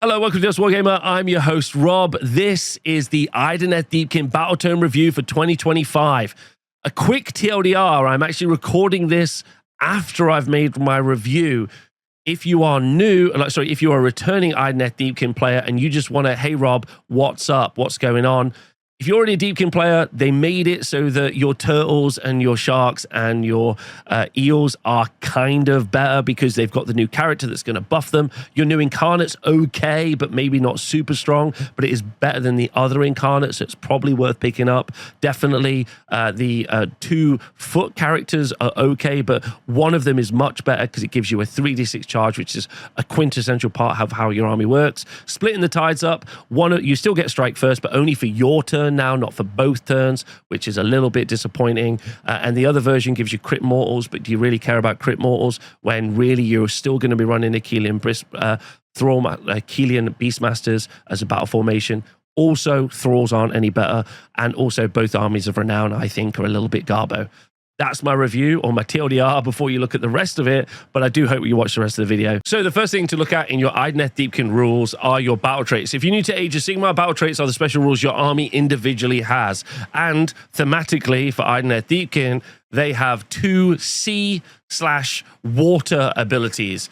Hello, welcome to Just Wargamer. I'm your host, Rob. This is the Idoneth Deepkin Battletome review for 2025. A quick TLDR, I'm actually recording this after I've made my review. If you are new, if you are a returning Idoneth Deepkin player and you just want to, hey Rob, what's up? What's going on? If you're already a Deepkin player, they made it so that your turtles and your sharks and your eels are kind of better because they've got the new character that's going to buff them. Your new incarnate's okay, but maybe not super strong, but it is better than the other incarnates, so it's probably worth picking up. Definitely the 2-foot characters are okay, but one of them is much better because it gives you a 3d6 charge, which is a quintessential part of how your army works. Splitting the tides up, you still get strike first, but only for your turn now, not for both turns, which is a little bit disappointing. And the other version gives you crit mortals, but do you really care about crit mortals when really you're still going to be running Achillian Thraw, Achillian Beastmasters as a battle formation? Also, Thraws aren't any better, and also both armies of renown, I think, are a little bit garbo. That's my review, or my TLDR, before you look at the rest of it, but I do hope you watch the rest of the video. So the first thing to look at in your Idoneth Deepkin rules are your battle traits. If you're new to Age of Sigmar, battle traits are the special rules your army individually has. And thematically, for Idoneth Deepkin, they have 2 sea/water abilities.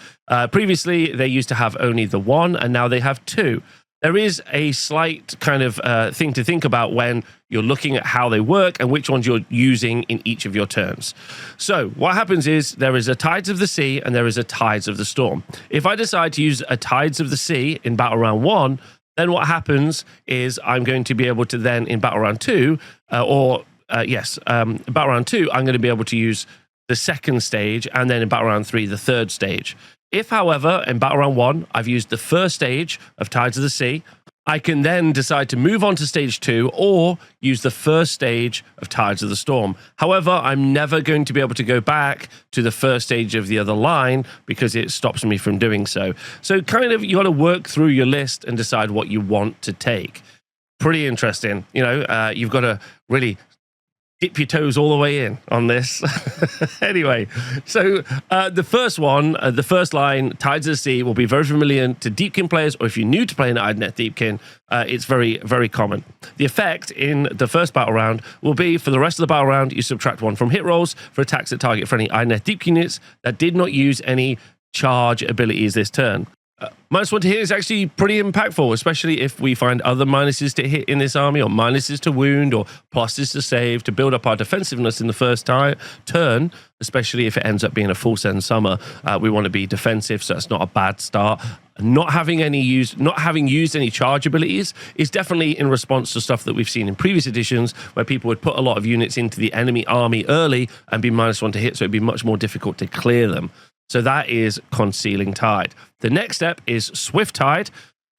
Previously, they used to have only the 1, and now they have 2. There is a slight kind of thing to think about when you're looking at how they work and which ones you're using in each of your turns. So what happens is there is a Tides of the Sea and there is a Tides of the Storm. If I decide to use a Tides of the Sea in Battle Round 1, then what happens is I'm going to be able to then in Battle Round 2, Battle Round 2, I'm going to be able to use the second stage, and then in Battle Round 3, the third stage. If, however, in Battle Round 1, I've used the first stage of Tides of the Sea, I can then decide to move on to stage 2 or use the first stage of Tides of the Storm. However, I'm never going to be able to go back to the first stage of the other line because it stops me from doing so. So kind of you got to work through your list and decide what you want to take. Pretty interesting. You know, you've got to really dip your toes all the way in on this. Anyway, so the first one, the first line, Tides of the Sea, will be very familiar to Deepkin players, or if you're new to playing Idoneth Deepkin, it's very, very common. The effect in the first battle round will be, for the rest of the battle round, you subtract 1 from hit rolls for attacks that target friendly Idoneth Deepkin units that did not use any charge abilities this turn. -1 to hit is actually pretty impactful, especially if we find other minuses to hit in this army, or minuses to wound, or pluses to save, to build up our defensiveness in the first turn, especially if it ends up being a full send summer. We want to be defensive, so that's not a bad start. Not having used any charge abilities is definitely in response to stuff that we've seen in previous editions, where people would put a lot of units into the enemy army early and be -1 to hit, so it'd be much more difficult to clear them. So that is Concealing Tide. The next step is Swift Tide.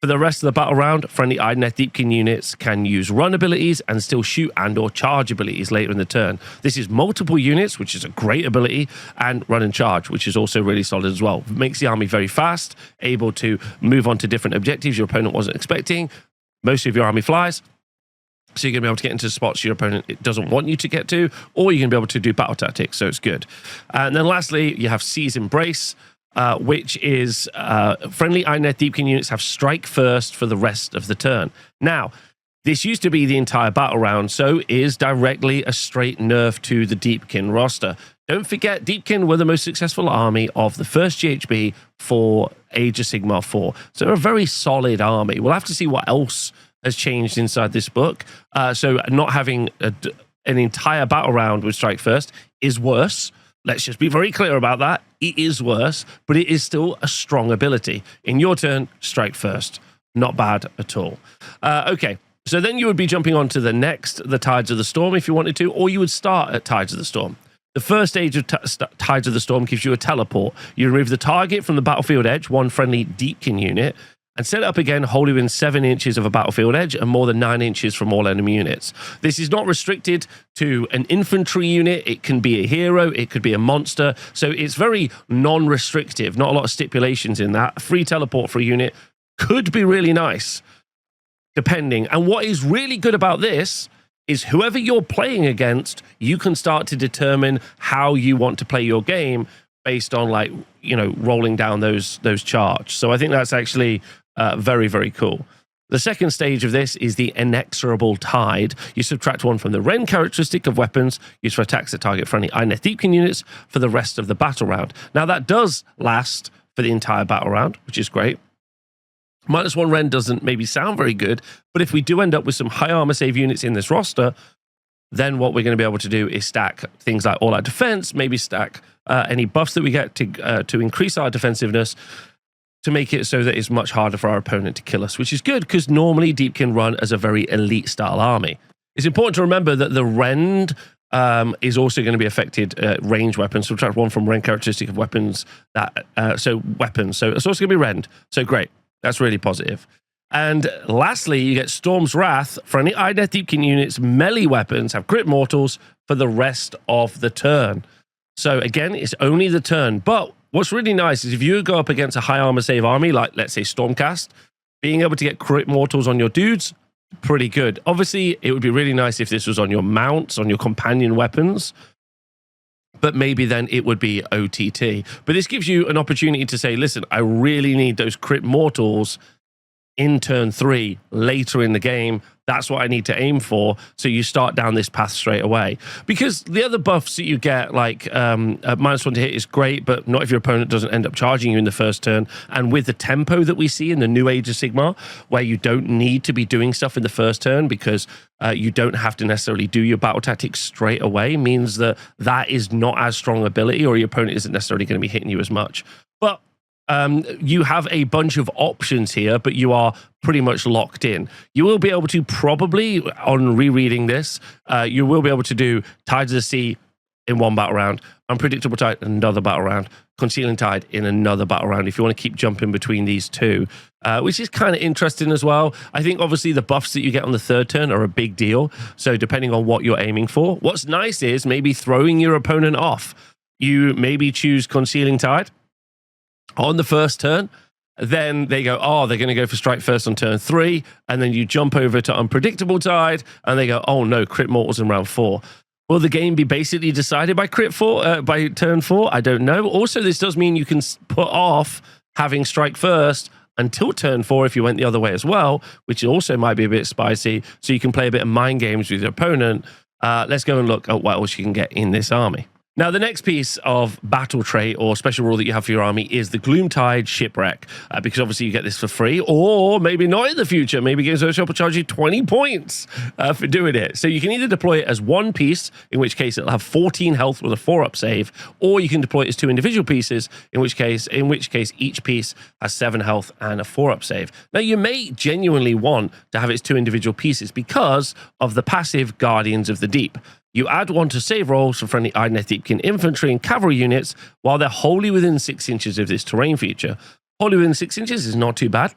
For the rest of the battle round, friendly Idoneth Deepkin units can use run abilities and still shoot and or charge abilities later in the turn. This is multiple units, which is a great ability, and run and charge, which is also really solid as well. It makes the army very fast, able to move on to different objectives your opponent wasn't expecting. Most of your army flies, so you're going to be able to get into spots your opponent doesn't want you to get to, or you're going to be able to do battle tactics, so it's good. And then lastly, you have Sea's Embrace, which is friendly Idoneth Deepkin units have strike first for the rest of the turn. Now, this used to be the entire battle round, so is directly a straight nerf to the Deepkin roster. Don't forget, Deepkin were the most successful army of the first GHB for Age of Sigmar 4. So they're a very solid army. We'll have to see what else has changed inside this book. So not having an entire battle round with strike first is worse. Let's just be very clear about that. It is worse, but it is still a strong ability. In your turn, strike first. Not bad at all. Okay, so then you would be jumping on to the Tides of the Storm if you wanted to, or you would start at Tides of the Storm. The first stage of Tides of the Storm gives you a teleport. You remove the target from the battlefield edge, 1 friendly Deepkin unit, and set it up again wholly within 7 inches of a battlefield edge and more than 9 inches from all enemy units. This is not restricted to an infantry unit. It can be a hero, it could be a monster, so it's very non-restrictive, not a lot of stipulations in that. A free teleport for a unit could be really nice, depending. And what is really good about this is whoever you're playing against, you can start to determine how you want to play your game based on, like, you know, rolling down those charts. So I think that's actually Very, very cool. The second stage of this is the Inexorable Tide. You subtract 1 from the Rend characteristic of weapons used for attacks that target friendly Idoneth Deepkin units for the rest of the battle round. Now, that does last for the entire battle round, which is great. -1 Rend doesn't maybe sound very good, but if we do end up with some high armor save units in this roster, then what we're going to be able to do is stack things like all-out defense, maybe stack any buffs that we get to increase our defensiveness, to make it so that it's much harder for our opponent to kill us, which is good because normally Deepkin run as a very elite style army. It's important to remember that the Rend is also going to be affected range weapons. Subtract 1 from Rend characteristic of weapons. So weapons. So it's also going to be Rend. So great. That's really positive. And lastly, you get Storm's Wrath. For any Idoneth Deepkin units, melee weapons have crit mortals for the rest of the turn. So again, it's only the turn. But what's really nice is if you go up against a high armor save army, like let's say Stormcast, being able to get crit mortals on your dudes, pretty good. Obviously, it would be really nice if this was on your mounts, on your companion weapons, but maybe then it would be OTT. But this gives you an opportunity to say, listen, I really need those crit mortals in turn 3 later in the game. That's what I need to aim for. So you start down this path straight away. Because the other buffs that you get, like -1 to hit is great, but not if your opponent doesn't end up charging you in the first turn. And with the tempo that we see in the new Age of Sigmar, where you don't need to be doing stuff in the first turn because you don't have to necessarily do your battle tactics straight away, means that that is not as strong ability, or your opponent isn't necessarily going to be hitting you as much. But you have a bunch of options here, but you are pretty much locked in. You will be able to probably, on rereading this, you will be able to do Tides of the Sea in one battle round, Unpredictable Tide in another battle round, Concealing Tide in another battle round, if you want to keep jumping between these two, which is kind of interesting as well. I think obviously the buffs that you get on the third turn are a big deal, so depending on what you're aiming for. What's nice is maybe throwing your opponent off. You maybe choose Concealing Tide on the first turn, then they go, oh, they're going to go for strike first on turn 3, and then you jump over to Unpredictable Tide, and they go, oh no, crit mortals in round 4. Will the game be basically decided by by turn 4? I don't know. Also, this does mean you can put off having strike first until turn 4 if you went the other way as well, which also might be a bit spicy, so you can play a bit of mind games with your opponent. Let's go and look at what else you can get in this army. Now, the next piece of battle trait or special rule that you have for your army is the Gloom Tide Shipwreck, because obviously you get this for free, or maybe not in the future. Maybe Games Workshop will charge you 20 points for doing it. So you can either deploy it as one piece, in which case it'll have 14 health with a 4-up save, or you can deploy it as 2 individual pieces, in which case each piece has 7 health and a 4-up save. Now, you may genuinely want to have its 2 individual pieces because of the passive Guardians of the Deep. You add 1 to save rolls for friendly Idoneth Deepkin infantry and cavalry units while they're wholly within 6 inches of this terrain feature. Wholly within 6 inches is not too bad.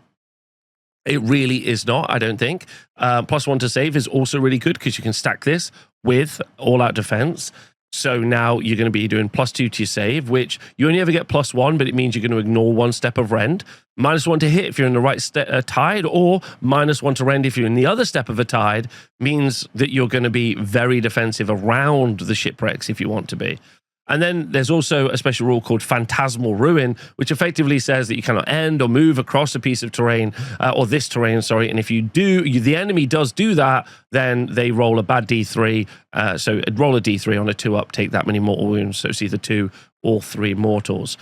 It really is not, I don't think. +1 to save is also really good because you can stack this with all-out defense. So now you're going to be doing +2 to your save, which you only ever get +1, but it means you're going to ignore 1 step of Rend. -1 to hit if you're in the right tide, or -1 to Rend if you're in the other step of a tide, means that you're going to be very defensive around the shipwrecks if you want to be. And then there's also a special rule called Phantasmal Ruin, which effectively says that you cannot end or move across a piece of terrain, or this terrain, sorry. And if you do, the enemy does do that, then they roll a bad D3. So roll a D3 on a 2-up, take that many mortal wounds. So it's either 2 or 3 mortals.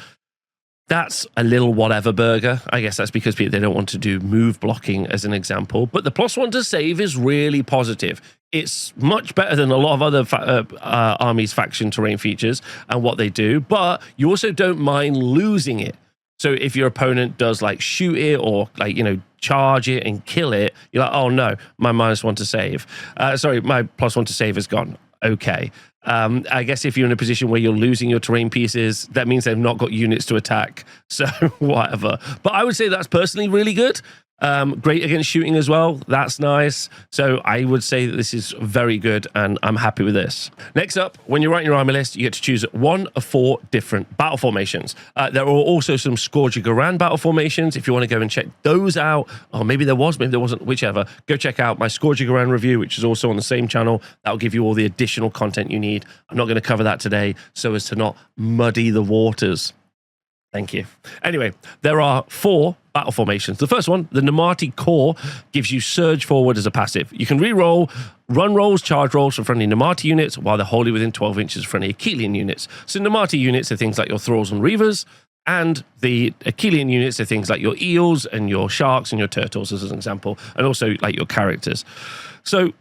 That's a little whatever burger. I guess that's because they don't want to do move blocking as an example. But the +1 to save is really positive. It's much better than a lot of other armies' faction terrain features and what they do. But you also don't mind losing it. So if your opponent does like shoot it or like, charge it and kill it, you're like, oh no, my -1 to save. Sorry, my +1 to save is gone. Okay. I guess if you're in a position where you're losing your terrain pieces, that means they've not got units to attack. So whatever. But I would say that's personally really good. Great against shooting as well. That's nice. So I would say that this is very good, and I'm happy with this. Next up, when you're writing your army list, you get to choose 1 of 4 different battle formations. There are also some Scourge Garan battle formations. If you want to go and check those out, or maybe there was, maybe there wasn't, whichever, go check out my Scourge Garan review, which is also on the same channel. That will give you all the additional content you need. I'm not going to cover that today so as to not muddy the waters. Thank you. Anyway, there are 4 battle formations. The first one, the Namati Core, gives you Surge Forward as a passive. You can re-roll, run rolls, charge rolls for friendly Namati units while they're wholly within 12 inches of friendly Achilian units. So Namati units are things like your Thraws and Reavers, and the Achilian units are things like your eels and your sharks and your turtles, as an example, and also like your characters. So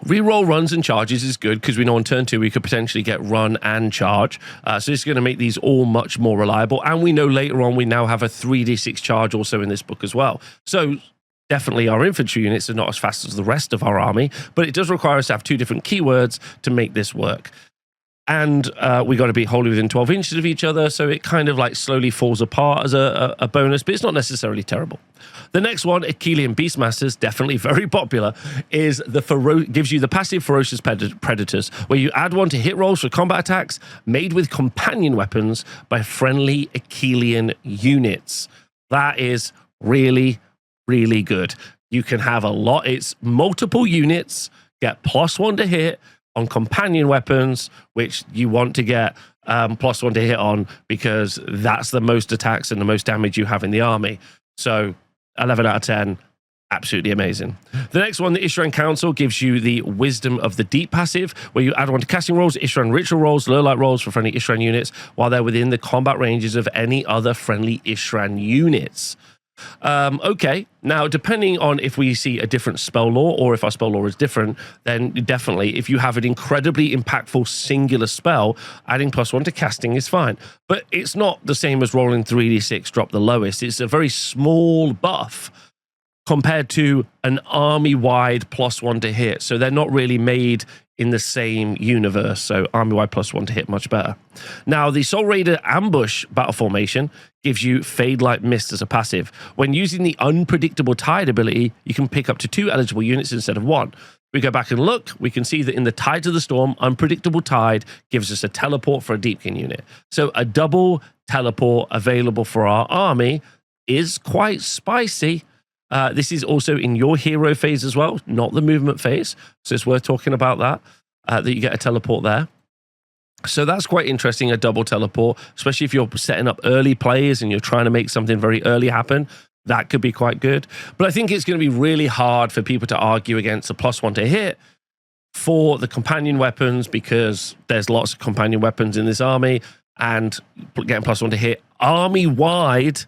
reroll runs and charges is good because we know on turn 2 we could potentially get run and charge. So this is going to make these all much more reliable. And we know later on we now have a 3d6 charge also in this book as well. So definitely our infantry units are not as fast as the rest of our army, but it does require us to have 2 different keywords to make this work. And we got to be wholly within 12 inches of each other, so it kind of like slowly falls apart as a bonus, but it's not necessarily terrible. The next one, Achilon Beastmasters, definitely very popular, is gives you the passive Ferocious Predators, where you add 1 to hit rolls for combat attacks made with companion weapons by friendly Achilian units. That is really, really good. You can have a lot. It's multiple units, get +1 to hit on companion weapons, which you want to get +1 to hit on because that's the most attacks and the most damage you have in the army. So 11 out of 10, absolutely amazing. The next one, the Ishran Council, gives you the Wisdom of the Deep passive, where you add 1 to casting rolls, Ishran ritual rolls, lure-like rolls for friendly Ishran units while they're within the combat ranges of any other friendly Ishran units. Okay, now depending on if we see a different spell lore or if our spell lore is different, then definitely if you have an incredibly impactful singular spell, adding +1 to casting is fine. But it's not the same as rolling 3d6, drop the lowest. It's a very small buff compared to an army-wide +1 to hit. So they're not really made in the same universe. So army-wide +1 to hit, much better. Now, the Soul Raider Ambush battle formation gives you Fade Like Mist as a passive. When using the Unpredictable Tide ability, you can pick up to 2 eligible units instead of 1. We go back and look, we can see that in the Tides of the Storm, Unpredictable Tide gives us a teleport for a Deepkin unit. So a double teleport available for our army is quite spicy. This is also in your hero phase as well, not the movement phase. So it's worth talking about that, that you get a teleport there. So that's quite interesting, a double teleport, especially if you're setting up early plays and you're trying to make something very early happen. That could be quite good. But I think it's going to be really hard for people to argue against a +1 to hit for the companion weapons because there's lots of companion weapons in this army, and getting +1 to hit army-wide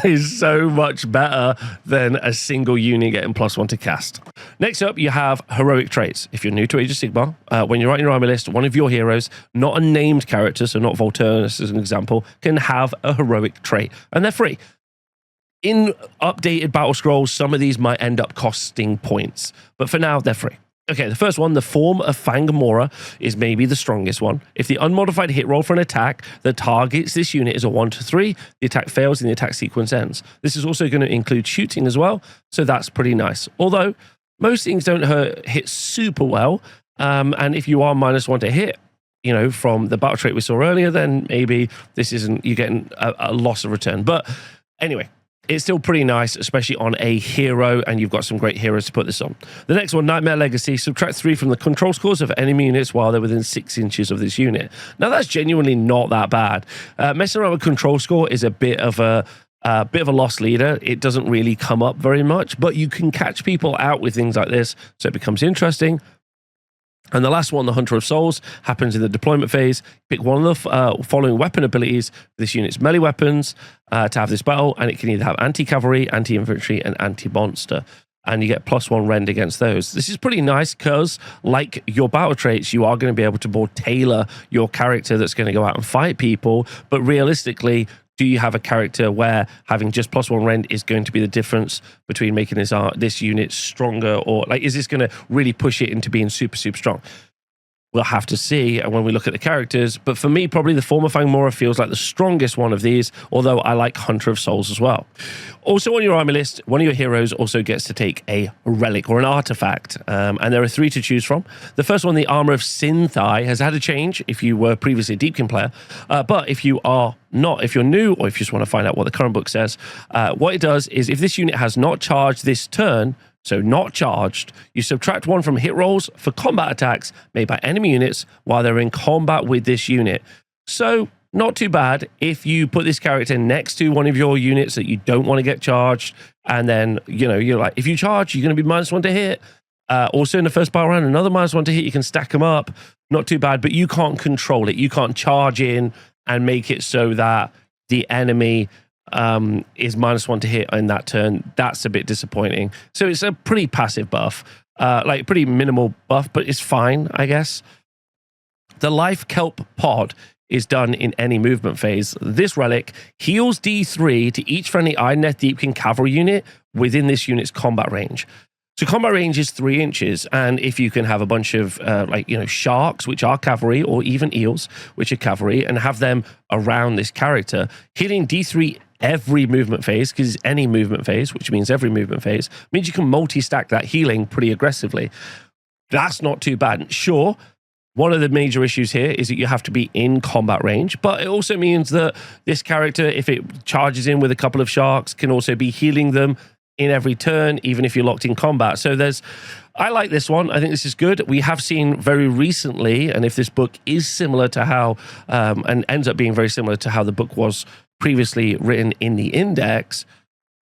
is so much better than a single unit getting +1 to cast. Next up, you have heroic traits. If you're new to Age of Sigmar, when you're writing your army list, one of your heroes, not a named character, so not Volterus as an example, can have a heroic trait, and they're free. In updated battle scrolls, some of these might end up costing points, but for now, they're free. Okay, the first one, the Form of Fangmora, is maybe the strongest one. If the unmodified hit roll for an attack that targets this unit is a 1 to 3, the attack fails and the attack sequence ends. This is also going to include shooting as well, so that's pretty nice. Although, most things don't hit super well, and if you are -1 to hit, you know, from the battle trait we saw earlier, then maybe this isn't, you're getting a loss of return. But anyway, it's still pretty nice, especially on a hero, and you've got some great heroes to put this on. The next one, Nightmare Legacy, subtract 3 from the control scores of enemy units while they're within 6 inches of this unit. Now, that's genuinely not that bad. Messing around with control score is a bit of a lost leader. It doesn't really come up very much, but you can catch people out with things like this, so it becomes interesting. And the last one, the Hunter of Souls, happens in the deployment phase. Pick one of the following weapon abilities for this unit's melee weapons to have this battle, and it can either have anti-cavalry, anti-infantry, and anti-monster. And you get +1 rend against those. This is pretty nice because, like your battle traits, you are going to be able to more tailor your character that's going to go out and fight people. But realistically, do you have a character where having just +1 rend is going to be the difference between making this unit stronger, or like, is this going to really push it into being super, super strong? We'll have to see when we look at the characters. But for me, probably the Form of Fangmora feels like the strongest one of these, although I like Hunter of Souls as well. Also on your army list, one of your heroes also gets to take a relic or an artifact. And there are 3 to choose from. The first one, the Armor of Synthai, has had a change if you were previously a Deepkin player. But if you are not, if you're new, or if you just want to find out what the current book says, what it does is if this unit has not charged this turn, so not charged, you subtract 1 from hit rolls for combat attacks made by enemy units while they're in combat with this unit. So not too bad if you put this character next to one of your units that you don't want to get charged. And then, you know, you're like, if you charge, you're going to be -1 to hit. Also in the first battle round, another -1 to hit. You can stack them up. Not too bad, but you can't control it. You can't charge in and make it so that the enemy is -1 to hit in that turn. That's a bit disappointing. So it's a pretty passive buff, like pretty minimal buff, but it's fine, I guess. The Life Kelp pod is done in any movement phase. This relic heals D3 to each friendly Idoneth Deepkin cavalry unit within this unit's combat range. So combat range is 3 inches, and if you can have a bunch of like, you know, sharks, which are cavalry, or even eels, which are cavalry, and have them around this character, hitting D3 every movement phase, because it's any movement phase, which means every movement phase, means you can multi-stack that healing pretty aggressively. That's not too bad. Sure, one of the major issues here is that you have to be in combat range, but it also means that this character, if it charges in with a couple of sharks, can also be healing them in every turn, even if you're locked in combat. So I like this one. I think this is good. We have seen very recently, and if this book is similar to how, and ends up being very similar to how the book was previously written in the index,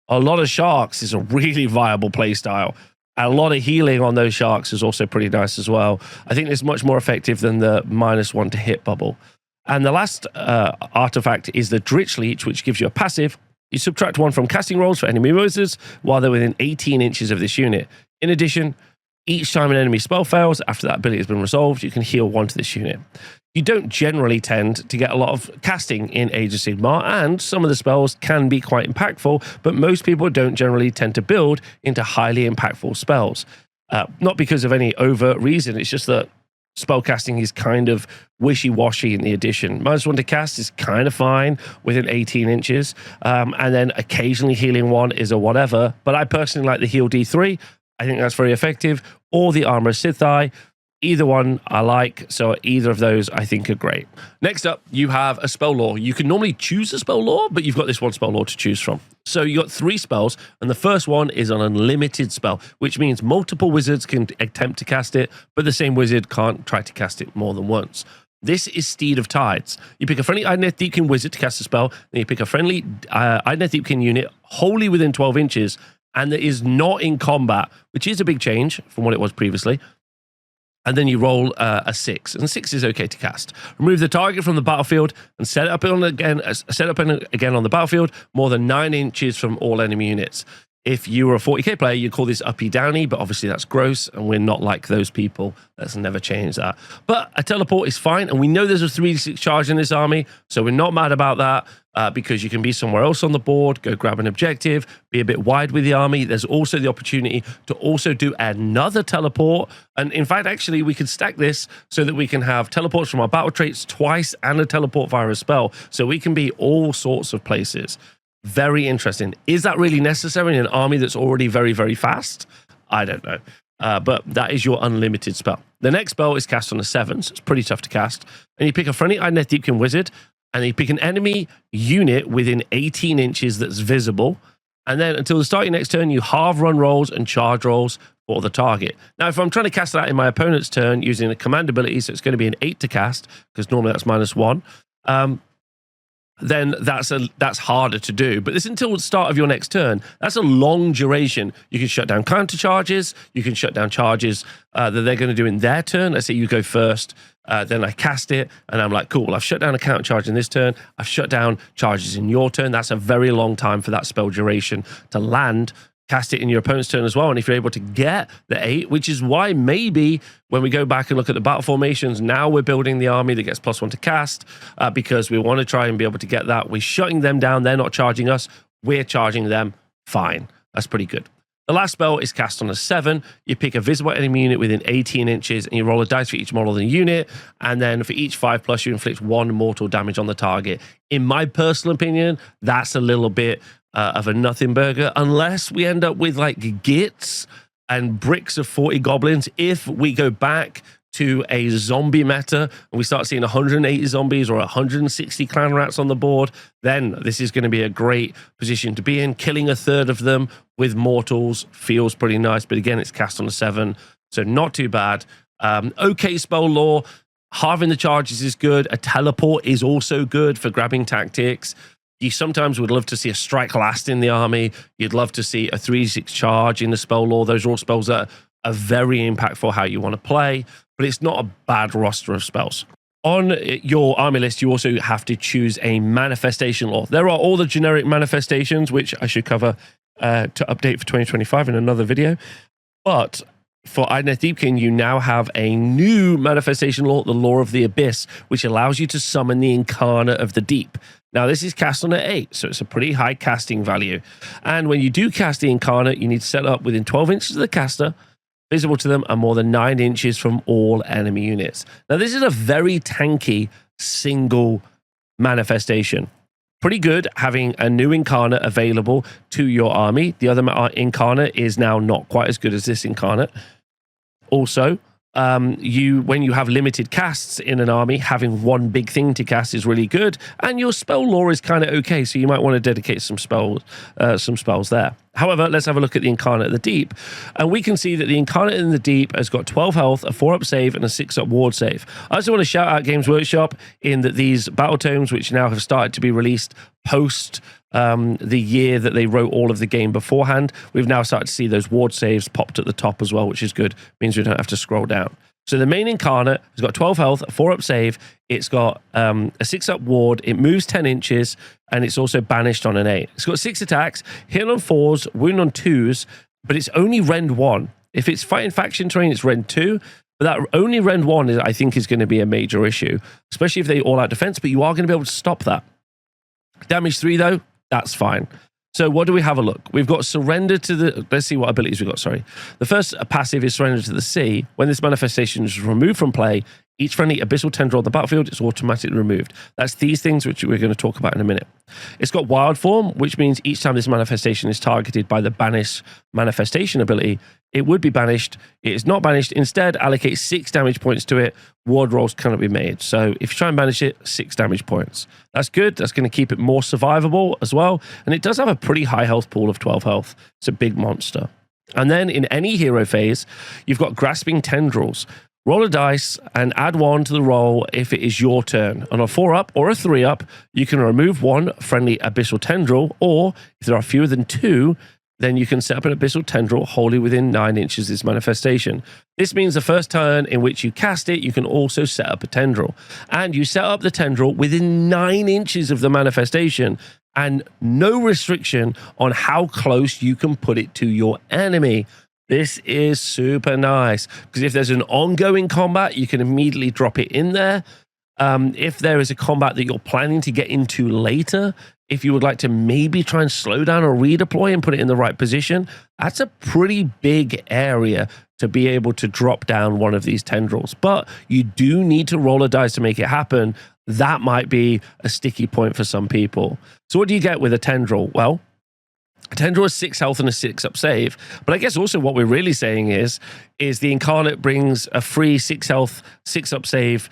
a lot of sharks is a really viable playstyle. A lot of healing on those sharks is also pretty nice as well. I think it's much more effective than the -1 to hit bubble. And the last artifact is the Dritch Leech, which gives you a passive. You subtract 1 from casting rolls for enemy wizards while they're within 18 inches of this unit. In addition, each time an enemy spell fails after that ability has been resolved, you can heal 1 to this unit. You don't generally tend to get a lot of casting in Age of Sigmar, and some of the spells can be quite impactful, but most people don't generally tend to build into highly impactful spells. Not because of any overt reason, it's just that spellcasting is kind of wishy-washy in the edition. -1 to cast is kind of fine within 18 inches, and then occasionally healing 1 is a whatever, but I personally like the heal D3. I think that's very effective, or the Armor of Sithai. Either one I like, so either of those I think are great. Next up, you have a spell lore. You can normally choose a spell lore, but you've got this one spell lore to choose from. So you got 3 spells, and the first one is an unlimited spell, which means multiple wizards can attempt to cast it, but the same wizard can't try to cast it more than once. This is Steed of Tides. You pick a friendly Idoneth Deepkin wizard to cast a spell, then you pick a friendly Idoneth Deepkin unit wholly within 12 inches, and that is not in combat, which is a big change from what it was previously. And then you roll a 6, and 6 is okay to cast. Remove the target from the battlefield and set it up again on the battlefield more than 9 inches from all enemy units. If you were a 40k player, you'd call this uppy downy, but obviously that's gross, and we're not like those people. Let's never change that. But a teleport is fine, and we know there's a 3d6 charge in this army, so we're not mad about that, because you can be somewhere else on the board, go grab an objective, be a bit wide with the army. There's also the opportunity to also do another teleport, and in fact, actually, we could stack this so that we can have teleports from our battle traits twice and a teleport via a spell, so we can be all sorts of places. Very interesting. Is that really necessary in an army that's already very, very fast? I don't know. But that is your unlimited spell. The next spell is cast on a 7, so it's pretty tough to cast. And you pick a friendly Idoneth Deepkin wizard, and you pick an enemy unit within 18 inches that's visible. And then until the start of your next turn, you halve run rolls and charge rolls for the target. Now, if I'm trying to cast that in my opponent's turn using a command ability, so it's going to be an 8 to cast, because normally that's -1, then that's harder to do. But this until the start of your next turn. That's a long duration. You can shut down counter charges. You can shut down charges that they're going to do in their turn. Let's say you go first, then I cast it, and I'm like, cool, I've shut down a counter charge in this turn. I've shut down charges in your turn. That's a very long time for that spell duration to land. Cast it in your opponent's turn as well, and if you're able to get the 8, which is why maybe when we go back and look at the battle formations, now we're building the army that gets +1 to cast, because we want to try and be able to get that. We're shutting them down. They're not charging us. We're charging them. Fine. That's pretty good. The last spell is cast on a 7. You pick a visible enemy unit within 18 inches, and you roll a dice for each model in the unit, and then for each 5+, you inflict 1 mortal damage on the target. In my personal opinion, that's a little bit of a nothing burger, unless we end up with like gits and bricks of 40 goblins. If we go back to a zombie meta and we start seeing 180 zombies or 160 clan rats on the board, then this is going to be a great position to be in. Killing a third of them with mortals feels pretty nice, but again, it's cast on a 7, so not too bad. Okay spell lore. Halving the charges is good. A teleport is also good for grabbing tactics. You sometimes would love to see a strike last in the army. You'd love to see a 3-6 charge in the spell lore. Those are all spells that are very impactful how you want to play, but it's not a bad roster of spells. On your army list, you also have to choose a manifestation lore. There are all the generic manifestations, which I should cover to update for 2025 in another video. But for Idoneth Deepkin, you now have a new manifestation lore, the Lore of the Abyss, which allows you to summon the Incarnate of the Deep. Now, this is cast on at 8, so it's a pretty high casting value. And when you do cast the Incarnate, you need to set up within 12 inches of the caster, visible to them, and more than 9 inches from all enemy units. Now, this is a very tanky single manifestation. Pretty good having a new Incarnate available to your army. The other Incarnate is now not quite as good as this Incarnate. Also, when you have limited casts in an army, having one big thing to cast is really good, and your spell lore is kind of okay, so you might want to dedicate some spells there. However, let's have a look at the Incarnate of the Deep, and we can see that the Incarnate in the Deep has got 12 health, a 4-up save, and a 6-up ward save. I also want to shout out Games Workshop in that these Battletomes, which now have started to be released post the year that they wrote all of the game beforehand, we've now started to see those ward saves popped at the top as well, which is good. Means we don't have to scroll down. So the main Incarnate has got 12 health, a 4-up save, it's got a 6-up ward, it moves 10 inches, and it's also banished on an 8. It's got 6 attacks, hit on 4s, wound on 2s, but it's only rend 1. If it's fighting faction terrain, it's rend 2, but that only rend 1 is, I think, is going to be a major issue, especially if they all-out defense, but you are going to be able to stop that. Damage 3, though, that's fine. So what do we have a look? We've got Surrender to the... Let's see what abilities we've got, sorry. The first passive is Surrender to the Sea. When this manifestation is removed from play, each friendly abyssal tendril on the battlefield is automatically removed. That's these things which we're going to talk about in a minute. It's got Wild Form, which means each time this manifestation is targeted by the Banish manifestation ability, it would be banished. It is not banished. Instead, allocate 6 damage points to it. Ward rolls cannot be made. So if you try and banish it, 6 damage points. That's good. That's going to keep it more survivable as well. And it does have a pretty high health pool of 12 health. It's a big monster. And then in any hero phase, you've got Grasping Tendrils. Roll a dice and add 1 to the roll if it is your turn. On a 4-up or a 3-up, you can remove 1 friendly abyssal tendril, or if there are fewer than 2, then you can set up an abyssal tendril wholly within 9 inches of this manifestation. This means the first turn in which you cast it, you can also set up a tendril. And you set up the tendril within 9 inches of the manifestation, and no restriction on how close you can put it to your enemy. This is super nice, because if there's an ongoing combat, you can immediately drop it in there. If there is a combat that you're planning to get into later, if you would like to maybe try and slow down or redeploy and put it in the right position, that's a pretty big area to be able to drop down one of these tendrils. But you do need to roll a dice to make it happen. That might be a sticky point for some people. So what do you get with a tendril? Well, a tendril is 6 health and a 6-up save. But I guess also what we're really saying is the Incarnate brings a free 6 health, 6-up save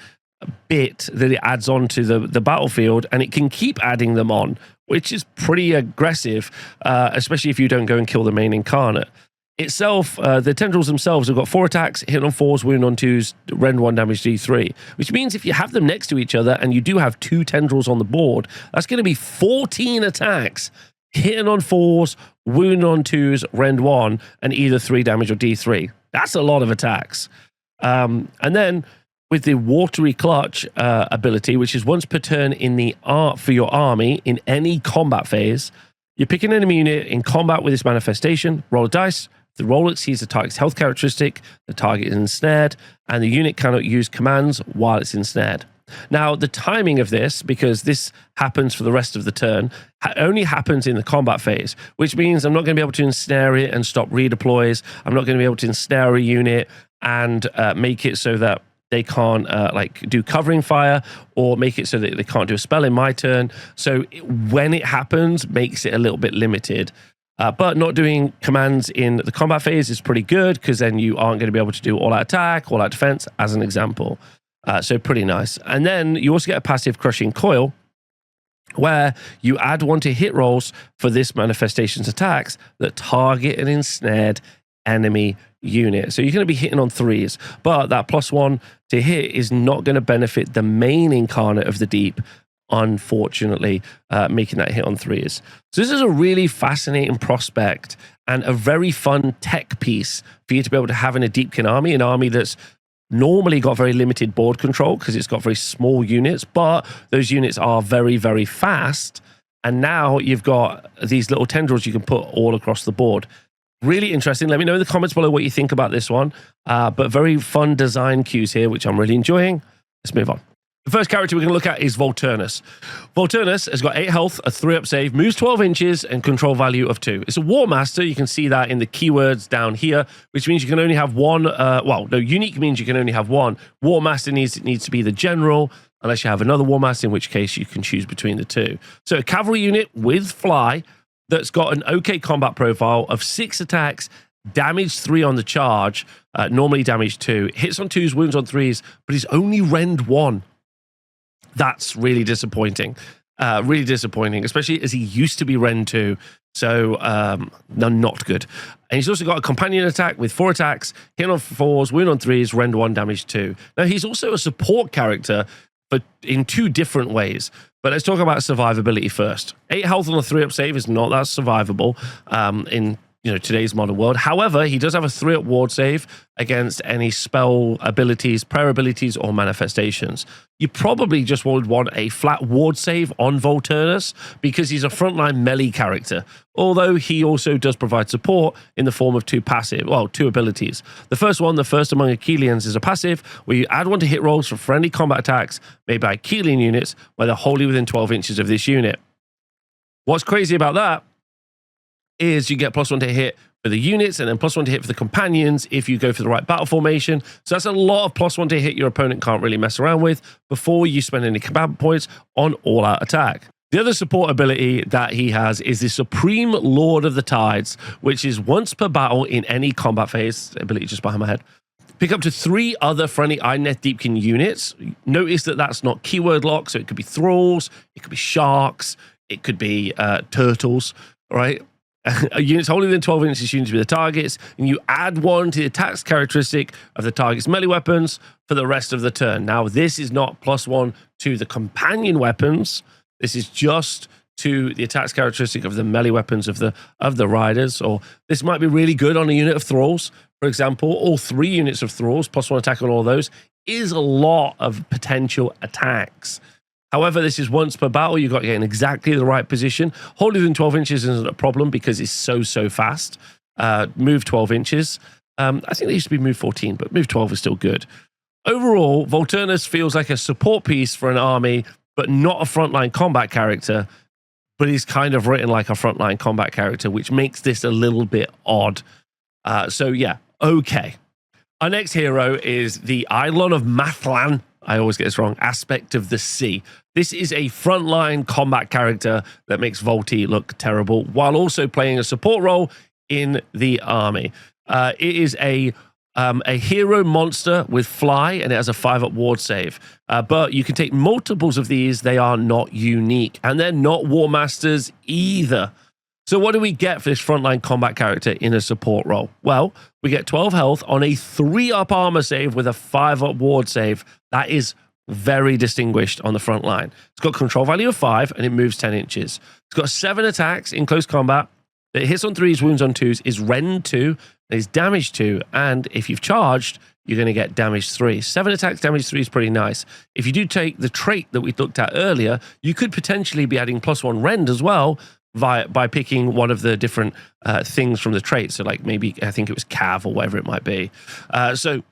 bit that it adds on to the battlefield, and it can keep adding them on, which is pretty aggressive, especially if you don't go and kill the main Incarnate. Itself, the tendrils themselves have got 4 attacks, hit on 4s, wound on 2s, rend 1, damage D3, which means if you have them next to each other and you do have 2 tendrils on the board, that's going to be 14 attacks, hitting on 4s, wound on 2s, rend 1, and either 3 damage or D3. That's a lot of attacks. And then with the Watery Clutch ability, which is once per turn in the for your army in any combat phase, you pick an enemy unit in combat with this manifestation, roll a dice. The roll exceeds the target's health characteristic, the target is ensnared, and the unit cannot use commands while it's ensnared. Now, the timing of this, because this happens for the rest of the turn, only happens in the combat phase, which means I'm not going to be able to ensnare it and stop redeploys. I'm not going to be able to ensnare a unit and make it so that they can't do covering fire, or make it so that they can't do a spell in my turn. So when it happens, makes it a little bit limited. But not doing commands in the combat phase is pretty good, because then you aren't going to be able to do all-out attack, all-out defense, as an example. So pretty nice. And then you also get a passive Crushing Coil, where you add 1 to hit rolls for this manifestation's attacks that target an ensnared enemy unit. So you're going to be hitting on 3s, but that +1 to hit is not going to benefit the main incarnate of the deep, unfortunately, making that hit on 3s. So this is a really fascinating prospect and a very fun tech piece for you to be able to have in a Deepkin army, an army that's normally got very limited board control because it's got very small units, but those units are very, very fast. And now you've got these little tendrils you can put all across the board. Really interesting. Let me know in the comments below what you think about this one. But very fun design cues here, which I'm really enjoying. Let's move on. The first character we're going to look at is Volterus. Volterus has got 8 health, a 3-up save, moves 12 inches, and control value of 2. It's a War Master. You can see that in the keywords down here, which means you can only have one. Unique means you can only have one. War Master needs to be the general, unless you have another War Master, in which case you can choose between the two. So a cavalry unit with fly that's got an okay combat profile of 6 attacks, damage 3 on the charge, normally damage 2, hits on 2s, wounds on 3s, but he's only rend 1. That's really disappointing. Really disappointing, especially as he used to be rend 2. So not good. And he's also got a companion attack with 4 attacks, hit on 4s, wound on 3s, rend 1, damage 2. Now he's also a support character, but in 2 different ways. But let's talk about survivability first. 8 health on a 3-up save is not that survivable in today's modern world. However, he does have a 3-up ward save against any spell abilities, prayer abilities, or manifestations. You probably just would want a flat ward save on Volterus because he's a frontline melee character, although he also does provide support in the form of 2 abilities. The first one, the first among Achilians, is a passive where you add 1 to hit rolls for friendly combat attacks made by Achilian units where they're wholly within 12 inches of this unit. What's crazy about that is you get +1 to hit for the units and then +1 to hit for the companions if you go for the right battle formation. So that's a lot of +1 to hit your opponent can't really mess around with before you spend any combat points on all-out attack. The other support ability that he has is the Supreme Lord of the Tides, which is once per battle in any combat phase. Ability just behind my head. Pick up to 3 other friendly Idoneth Deepkin units. Notice that that's not keyword lock, so it could be thralls, it could be sharks, it could be turtles, right? Units holding within 12 inches units to be the targets, and you add 1 to the attacks characteristic of the target's melee weapons for the rest of the turn. Now, this is not +1 to the companion weapons. This is just to the attacks characteristic of the melee weapons of the riders. Or this might be really good on a unit of thralls, for example. All 3 units of thralls, +1 attack on all those, is a lot of potential attacks. However, this is once per battle. You've got to get in exactly the right position. Holding within 12 inches isn't a problem because it's so fast. Move 12 inches. I think they used to be move 14, but move 12 is still good. Overall, Volterus feels like a support piece for an army, but not a frontline combat character. But he's kind of written like a frontline combat character, which makes this a little bit odd. So yeah, okay. Our next hero is the Island of Mathlan. I always get this wrong, aspect of the sea. This is a frontline combat character that makes Volty look terrible while also playing a support role in the army. It is a hero monster with fly, and it has a 5-up ward save. But you can take multiples of these. They are not unique, and they're not War Masters either. So what do we get for this frontline combat character in a support role? Well, we get 12 health on a 3-up armor save with a 5-up ward save. That is very distinguished on the front line. It's got control value of 5 and it moves 10 inches. It's got 7 attacks in close combat. It hits on 3s, wounds on 2s, is rend 2, and is damage 2. And if you've charged, you're going to get damage 3. 7 attacks, damage 3 is pretty nice. If you do take the trait that we looked at earlier, you could potentially be adding +1 rend as well, by picking one of the different things from the trait. So like maybe, I think it was Cav or whatever it might be. So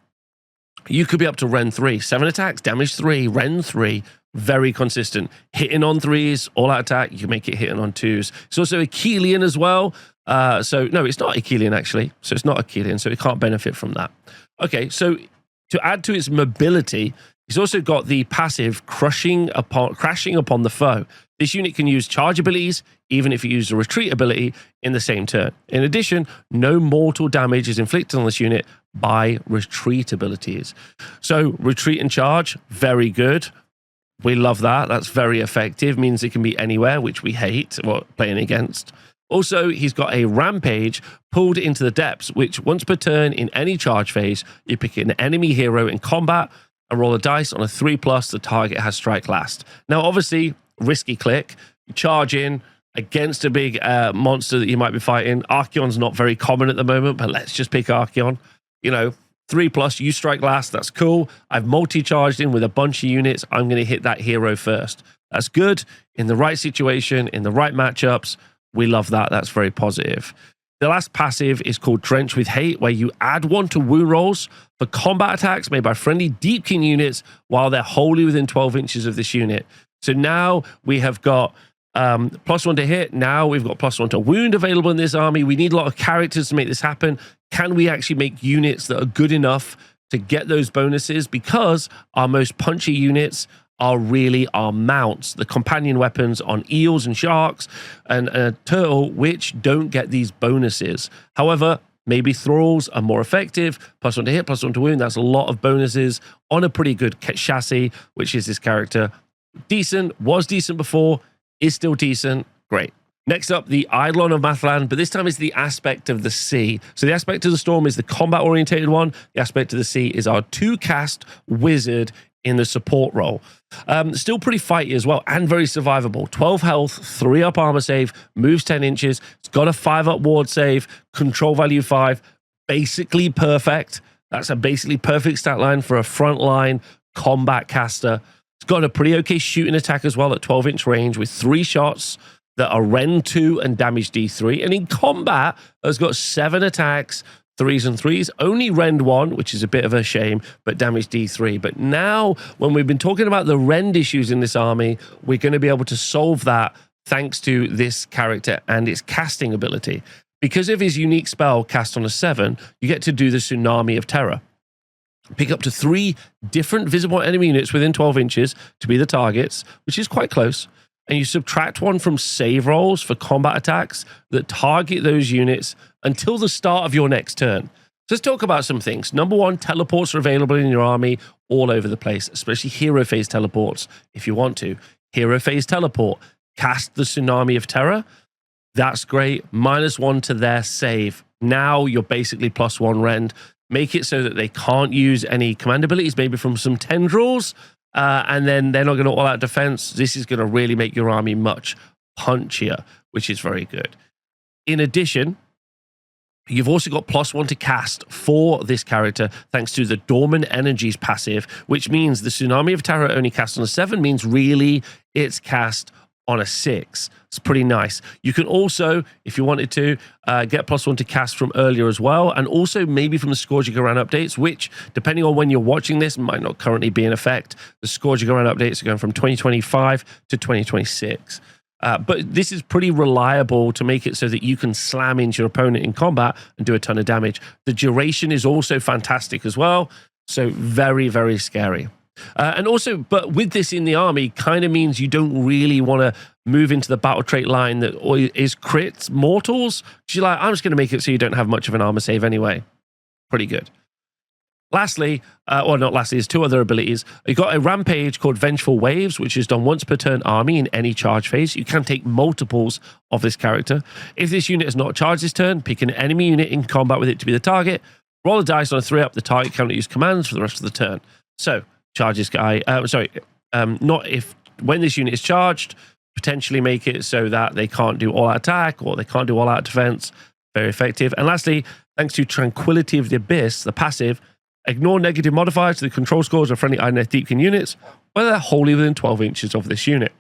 you could be up to rend 3. 7 attacks, damage 3, rend 3. Very consistent. Hitting on 3s, all out attack, you make it hitting on 2s. It's also Achilian as well. So no, it's not Achilian actually. So it's not Achilian, so it can't benefit from that. Okay, so to add to its mobility, he's also got the passive crashing upon the foe. This unit can use charge abilities, even if you use the retreat ability in the same turn. In addition, no mortal damage is inflicted on this unit by retreat abilities. So retreat and charge, very good. We love that. That's very effective. Means it can be anywhere, which we hate playing against. Also, he's got a rampage pulled into the depths, which once per turn in any charge phase, you pick an enemy hero in combat and roll a dice. On a 3+, the target has strike last. Now, obviously, risky click. You charge in against a big monster that you might be fighting. Archaon's not very common at the moment, but let's just pick Archaon. You know, 3+, you strike last. That's cool. I've multi-charged in with a bunch of units. I'm going to hit that hero first. That's good. In the right situation, in the right matchups, we love that. That's very positive. The last passive is called Drench with Hate, where you add 1 to wound rolls for combat attacks made by friendly Deepkin units while they're wholly within 12 inches of this unit. So now we have got +1 to hit. Now we've got +1 to wound available in this army. We need a lot of characters to make this happen. Can we actually make units that are good enough to get those bonuses? Because our most punchy units are really our mounts, the companion weapons on eels and sharks and a turtle, which don't get these bonuses. However, maybe thralls are more effective. +1 to hit, +1 to wound. That's a lot of bonuses on a pretty good chassis, which is this character. Decent, was decent before, is still decent. Great. Next up, the Idolon of Mathlan, but this time it's the Aspect of the Sea. So the Aspect of the Storm is the combat-orientated one. The Aspect of the Sea is our 2-cast wizard in the support role. Still pretty fighty as well, and very survivable. 12 health, 3-up armor save, moves 10 inches. It's got a 5-up ward save, control value 5, basically perfect. That's a basically perfect stat line for a frontline combat caster. It's got a pretty okay shooting attack as well at 12-inch range with 3 shots that are Ren 2 and damage D3. And in combat, has got 7 attacks, 3s and 3s, only rend 1, which is a bit of a shame, but damage D3. But now, when we've been talking about the rend issues in this army, we're going to be able to solve that thanks to this character and its casting ability. Because of his unique spell cast on a 7, you get to do the Tsunami of Terror. Pick up to 3 different visible enemy units within 12 inches to be the targets, which is quite close. And you subtract 1 from save rolls for combat attacks that target those units until the start of your next turn. So let's talk about some things. Number 1, teleports are available in your army all over the place, especially hero phase teleports if you want to. Hero phase teleport, cast the Tsunami of Terror. That's great. -1 to their save. Now you're basically +1 rend. Make it so that they can't use any command abilities, maybe from some tendrils. And then they're not going to all-out defense. This is going to really make your army much punchier, which is very good. In addition, you've also got +1 to cast for this character thanks to the Dormant Energies passive, which means the Tsunami of Terror only cast on a 7, means really it's cast on a 6. It's pretty nice. You can also, if you wanted to, get +1 to cast from earlier as well, and also maybe from the Scourging Around updates, which, depending on when you're watching this, might not currently be in effect. The Scourging Around updates are going from 2025 to 2026. But this is pretty reliable to make it so that you can slam into your opponent in combat and do a ton of damage. The duration is also fantastic as well, so very, very scary. And also, but with this in the army, kind of means you don't really want to move into the battle trait line that is crits mortals. You're like, I'm just going to make it so you don't have much of an armor save anyway. Pretty good. Lastly, or not lastly, there's 2 other abilities. You've got a rampage called Vengeful Waves, which is done once per turn army in any charge phase. You can take multiples of this character. If this unit is not charged this turn, pick an enemy unit in combat with it to be the target. Roll a dice on a 3-up. The target cannot use commands for the rest of the turn. So, charges guy, not if, when this unit is charged, potentially make it so that they can't do all-out attack or they can't do all-out defense. Very effective. And lastly, thanks to Tranquility of the Abyss, the passive, ignore negative modifiers to the control scores of friendly Idoneth Deepkin units, whether they're wholly within 12 inches of this unit.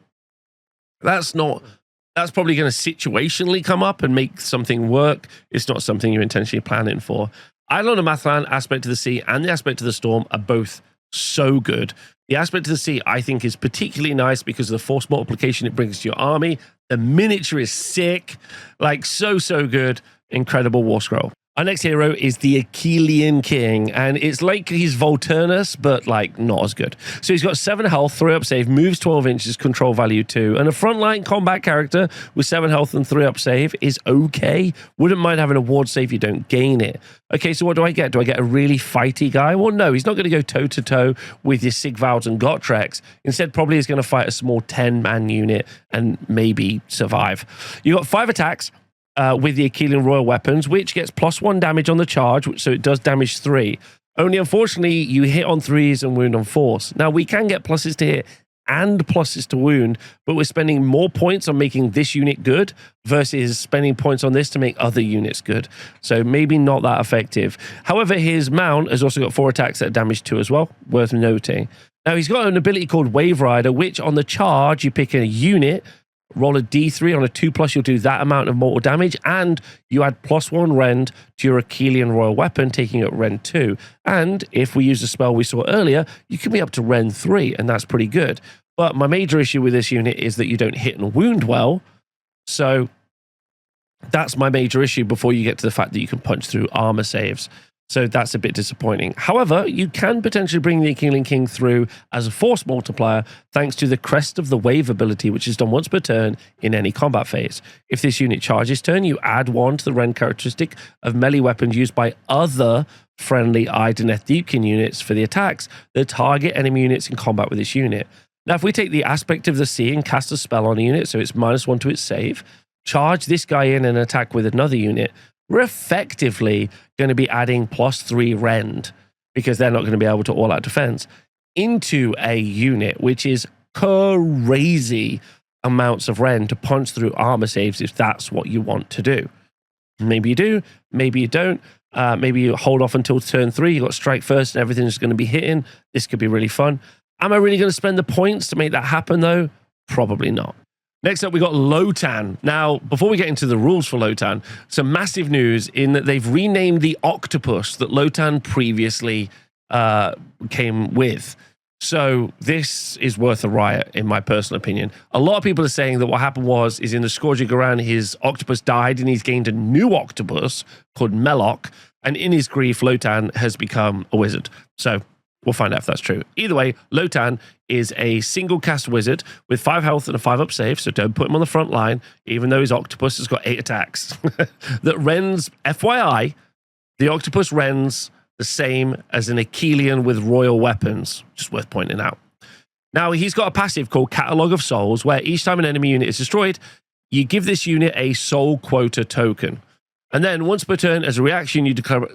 That's probably going to situationally come up and make something work. It's not something you're intentionally planning for. Island of Mathlan, Aspect of the Sea, and the Aspect of the Storm are both so good. The Aspect of the Sea, I think, is particularly nice because of the force multiplication it brings to your army. The miniature is sick, like so good. Incredible war scroll. Our next hero is the Achilon King, and it's like he's Volterus, but like not as good. So he's got 7 health, 3-up save, moves 12 inches, control value 2, and a frontline combat character with 7 health and 3-up save is okay. Wouldn't mind having a ward save, you don't gain it. Okay, so what do I get? Do I get a really fighty guy? Well, no, he's not going to go toe-to-toe with your Sigvalds and Gotreks. Instead, probably he's going to fight a small 10-man unit and maybe survive. You got 5 attacks. With the Achillian Royal Weapons, which gets +1 damage on the charge, so it does damage 3. Only unfortunately, you hit on 3s and wound on 4s. Now, we can get pluses to hit and pluses to wound, but we're spending more points on making this unit good versus spending points on this to make other units good. So maybe not that effective. However, his mount has also got 4 attacks that are damage 2 as well, worth noting. Now, he's got an ability called Wave Rider, which on the charge, you pick a unit, roll a d3 on a 2+, you'll do that amount of mortal damage, and you add +1 rend to your Achilian royal weapon, taking it rend 2. And if we use the spell we saw earlier, you can be up to rend 3, and that's pretty good. But my major issue with this unit is that you don't hit and wound well, so that's my major issue before you get to the fact that you can punch through armor saves. So that's a bit disappointing. However, you can potentially bring the Achilon King through as a force multiplier thanks to the Crest of the Wave ability, which is done once per turn in any combat phase. If this unit charges turn, you add 1 to the rend characteristic of melee weapons used by other friendly Idoneth Deepkin units for the attacks that target enemy units in combat with this unit. Now, if we take the aspect of the sea and cast a spell on a unit, so it's -1 to its save, charge this guy in and attack with another unit, we're effectively going to be adding +3 rend, because they're not going to be able to all-out defense, into a unit, which is crazy amounts of rend to punch through armor saves if that's what you want to do. Maybe you do, maybe you don't. Maybe you hold off until turn 3, you got strike first and everything's going to be hitting. This could be really fun. Am I really going to spend the points to make that happen, though? Probably not. Next up, we got Lotan. Now, before we get into the rules for Lotan, some massive news in that they've renamed the octopus that Lotan previously came with. So this is worth a riot, in my personal opinion. A lot of people are saying that what happened is in the Scourge of Garan, his octopus died and he's gained a new octopus called Melok. And in his grief, Lotan has become a wizard. So we'll find out if that's true. Either way, Lotan is a single cast wizard with 5 health and a 5-up save, so don't put him on the front line, even though his octopus has got 8 attacks. That rends, FYI, the octopus rends the same as an Achilian with royal weapons. Just worth pointing out. Now, he's got a passive called Catalogue of Souls, where each time an enemy unit is destroyed, you give this unit a soul quota token. And then once per turn, as a reaction, you declare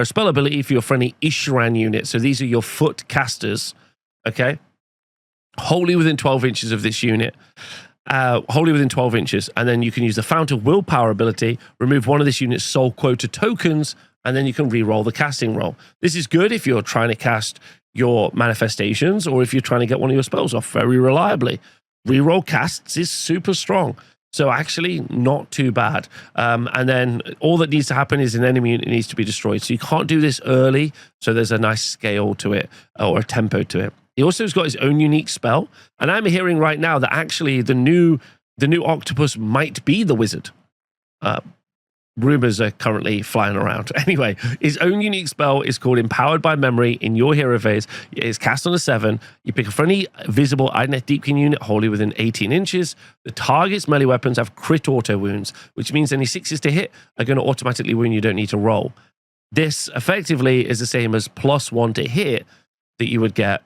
a spell ability for your friendly Ishran unit. So these are your foot casters, okay? Wholly within 12 inches of this unit. Wholly within 12 inches. And then you can use the Fount of Willpower ability, remove one of this unit's soul quota tokens, and then you can re-roll the casting roll. This is good if you're trying to cast your manifestations or if you're trying to get one of your spells off very reliably. Re-roll casts is super strong. So actually not too bad. And then all that needs to happen is an enemy unit needs to be destroyed. So you can't do this early. So there's a nice scale to it, or a tempo to it. He also has got his own unique spell. And I'm hearing right now that actually the new octopus might be the wizard. Rumors are currently flying around. Anyway, his own unique spell is called Empowered by Memory in your hero phase. It is cast on a 7. You pick a friendly visible Idoneth Deepkin unit wholly within 18 inches. The target's melee weapons have crit auto wounds, which means any 6s to hit are going to automatically wound. You don't need to roll. This effectively is the same as +1 to hit that you would get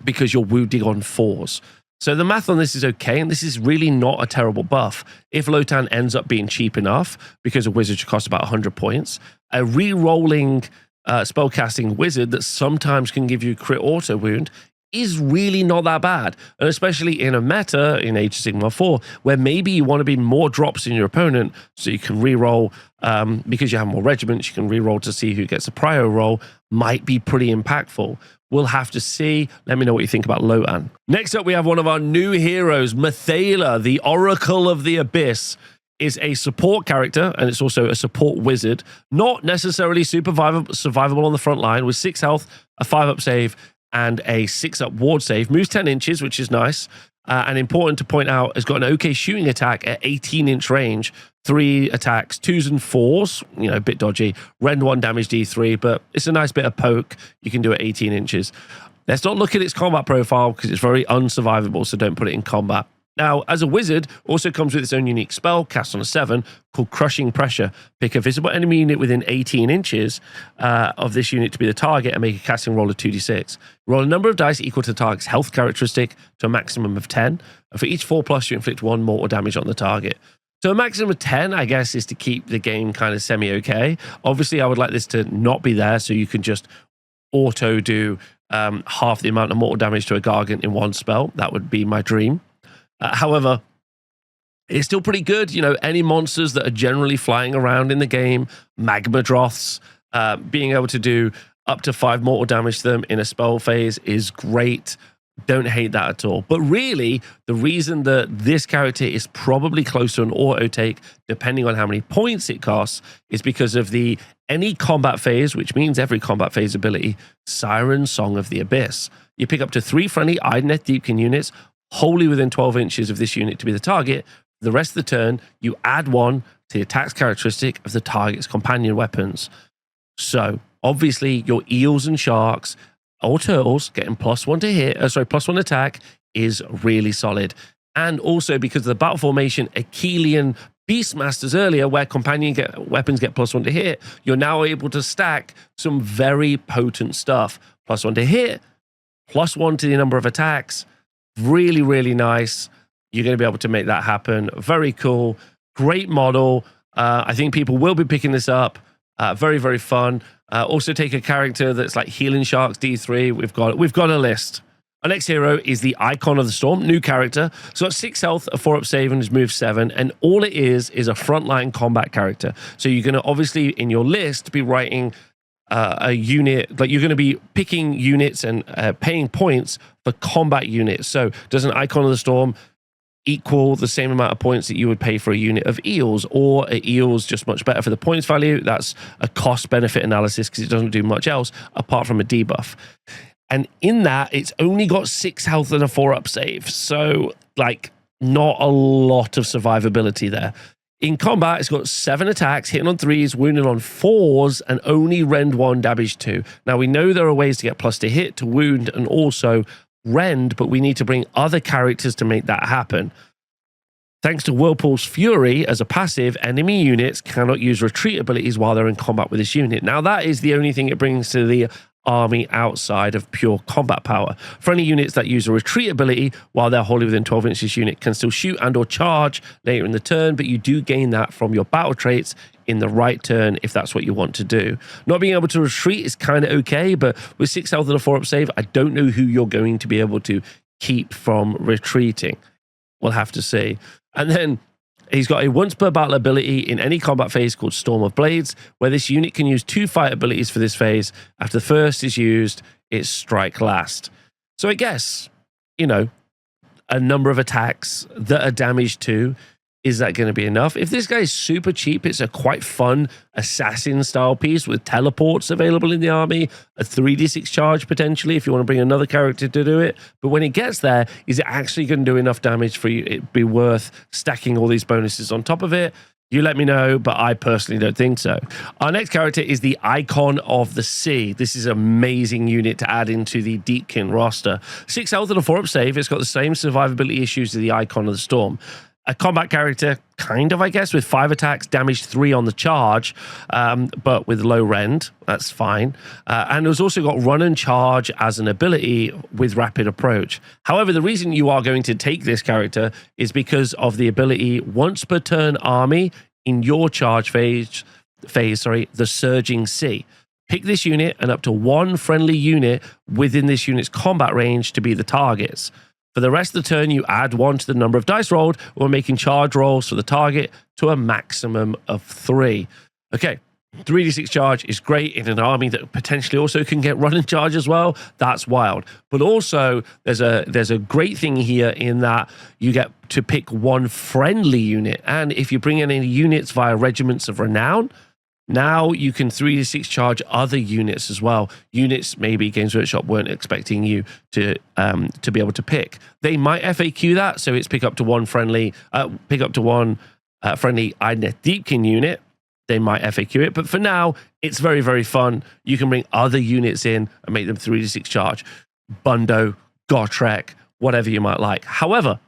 because you're wounding on 4s. So the math on this is okay, and this is really not a terrible buff. If Lotan ends up being cheap enough, because a wizard should cost about 100 points, a re-rolling spellcasting wizard that sometimes can give you crit auto wound is really not that bad. And especially in a meta in Age of Sigmar 4, where maybe you want to be more drops in your opponent, so you can re-roll, because you have more regiments, you can re-roll to see who gets a prior roll, might be pretty impactful. We'll have to see. Let me know what you think about Lotan. Next up, we have one of our new heroes, Maila, the Oracle of the Abyss. Is a support character, and it's also a support wizard. Not necessarily survivable on the front line, with 6 health, a 5-up save, and a 6-up ward save. Moves 10 inches, which is nice. And important to point out, has got an okay shooting attack at 18-inch range. 3 attacks, 2s and 4s, a bit dodgy. Rend 1 damage D3, but it's a nice bit of poke you can do at 18 inches. Let's not look at its combat profile because it's very unsurvivable, so don't put it in combat. Now, as a wizard, also comes with its own unique spell, cast on a 7, called Crushing Pressure. Pick a visible enemy unit within 18 inches of this unit to be the target and make a casting roll of 2d6. Roll a number of dice equal to the target's health characteristic to a maximum of 10. And for each 4+, you inflict 1 mortal damage on the target. So a maximum of 10, I guess, is to keep the game kind of semi-okay. Obviously, I would like this to not be there, so you can just auto do half the amount of mortal damage to a Gargant in one spell. That would be my dream. However, it's still pretty good. You know, any monsters that are generally flying around in the game, Magma Droths, being able to do up to 5 mortal damage to them in a spell phase is great. Don't hate that at all. But really, the reason that this character is probably close to an auto take, depending on how many points it costs, is because of the any combat phase, which means every combat phase ability, Siren Song of the Abyss. You pick up to 3 friendly Idoneth Deepkin units, wholly within 12 inches of this unit to be the target. The rest of the turn, you add 1 to the attack's characteristic of the target's companion weapons. So, obviously, your eels and sharks or turtles getting +1 to hit, +1 attack is really solid. And also because of the battle formation, Achilian Beastmasters earlier, where companion weapons get +1 to hit, you're now able to stack some very potent stuff. +1 to hit, +1 to the number of attacks. Really, really nice. You're going to be able to make that happen. Very cool. Great model. I think people will be picking this up. Very, very fun. Also take a character that's like Healing Sharks D3. We've got a list. Our next hero is the Icon of the Storm, new character. So got 6 health, a 4-up save, and his move 7. And all it is a frontline combat character. So you're going to obviously in your list be writing a unit, like you're going to be picking units and paying points for combat units. So does an Icon of the Storm equal the same amount of points that you would pay for a unit of eels, or are eels just much better for the points value? That's a cost benefit analysis because it doesn't do much else apart from a debuff. And in that, it's only got 6 health and a 4-up save. So, like, not a lot of survivability there. In combat, it's got 7 attacks, hitting on 3s, wounding on 4s, and only rend 1, damage 2. Now, we know there are ways to get plus to hit, to wound, and also rend, but we need to bring other characters to make that happen. Thanks to Whirlpool's Fury, as a passive, enemy units cannot use retreat abilities while they're in combat with this unit. Now, that is the only thing it brings to the army outside of pure combat power. For any units that use a retreat ability while they're wholly within 12 inches, unit can still shoot and or charge later in the turn, but you do gain that from your battle traits in the right turn if that's what you want to do. Not being able to retreat is kind of okay, but with 6 health and a 4-up save, I don't know who you're going to be able to keep from retreating. We'll have to see. And then he's got a once per battle ability in any combat phase called Storm of Blades, where this unit can use 2 fight abilities for this phase. After the first is used, it's strike last. So I guess, you know, a number of attacks that are damage 2. Is that going to be enough? If this guy is super cheap, it's a quite fun assassin style piece with teleports available in the army, a 3d6 charge potentially if you want to bring another character to do it. But when it gets there, is it actually going to do enough damage for you? It'd be worth stacking all these bonuses on top of it. You let me know, but I personally don't think so. Our next character is the Icon of the Sea. This is an amazing unit to add into the Deepkin roster. 6 health and a 4-up save. It's got the same survivability issues as the Icon of the Storm. A combat character, kind of, I guess, with 5 attacks, damage 3 on the charge, but with low rend. That's fine. And it's also got run and charge as an ability with rapid approach. However, the reason you are going to take this character is because of the ability once per turn army in your charge phase, the Surging Sea. Pick this unit and up to 1 friendly unit within this unit's combat range to be the targets. For the rest of the turn, you add 1 to the number of dice rolled or making charge rolls for the target to a maximum of 3. Okay, 3d6 charge is great in an army that potentially also can get run and charge as well. That's wild. But also, there's a great thing here in that you get to pick 1 friendly unit. And if you bring in any units via Regiments of Renown, now you can 3d6 charge other units as well. Units maybe Games Workshop weren't expecting you to be able to pick. They might FAQ that, so it's pick up to 1 friendly, friendly Idoneth Deepkin unit. They might FAQ it, but for now, it's very, very fun. You can bring other units in and make them 3d6 charge. Bundo, Gotrek, whatever you might like. However,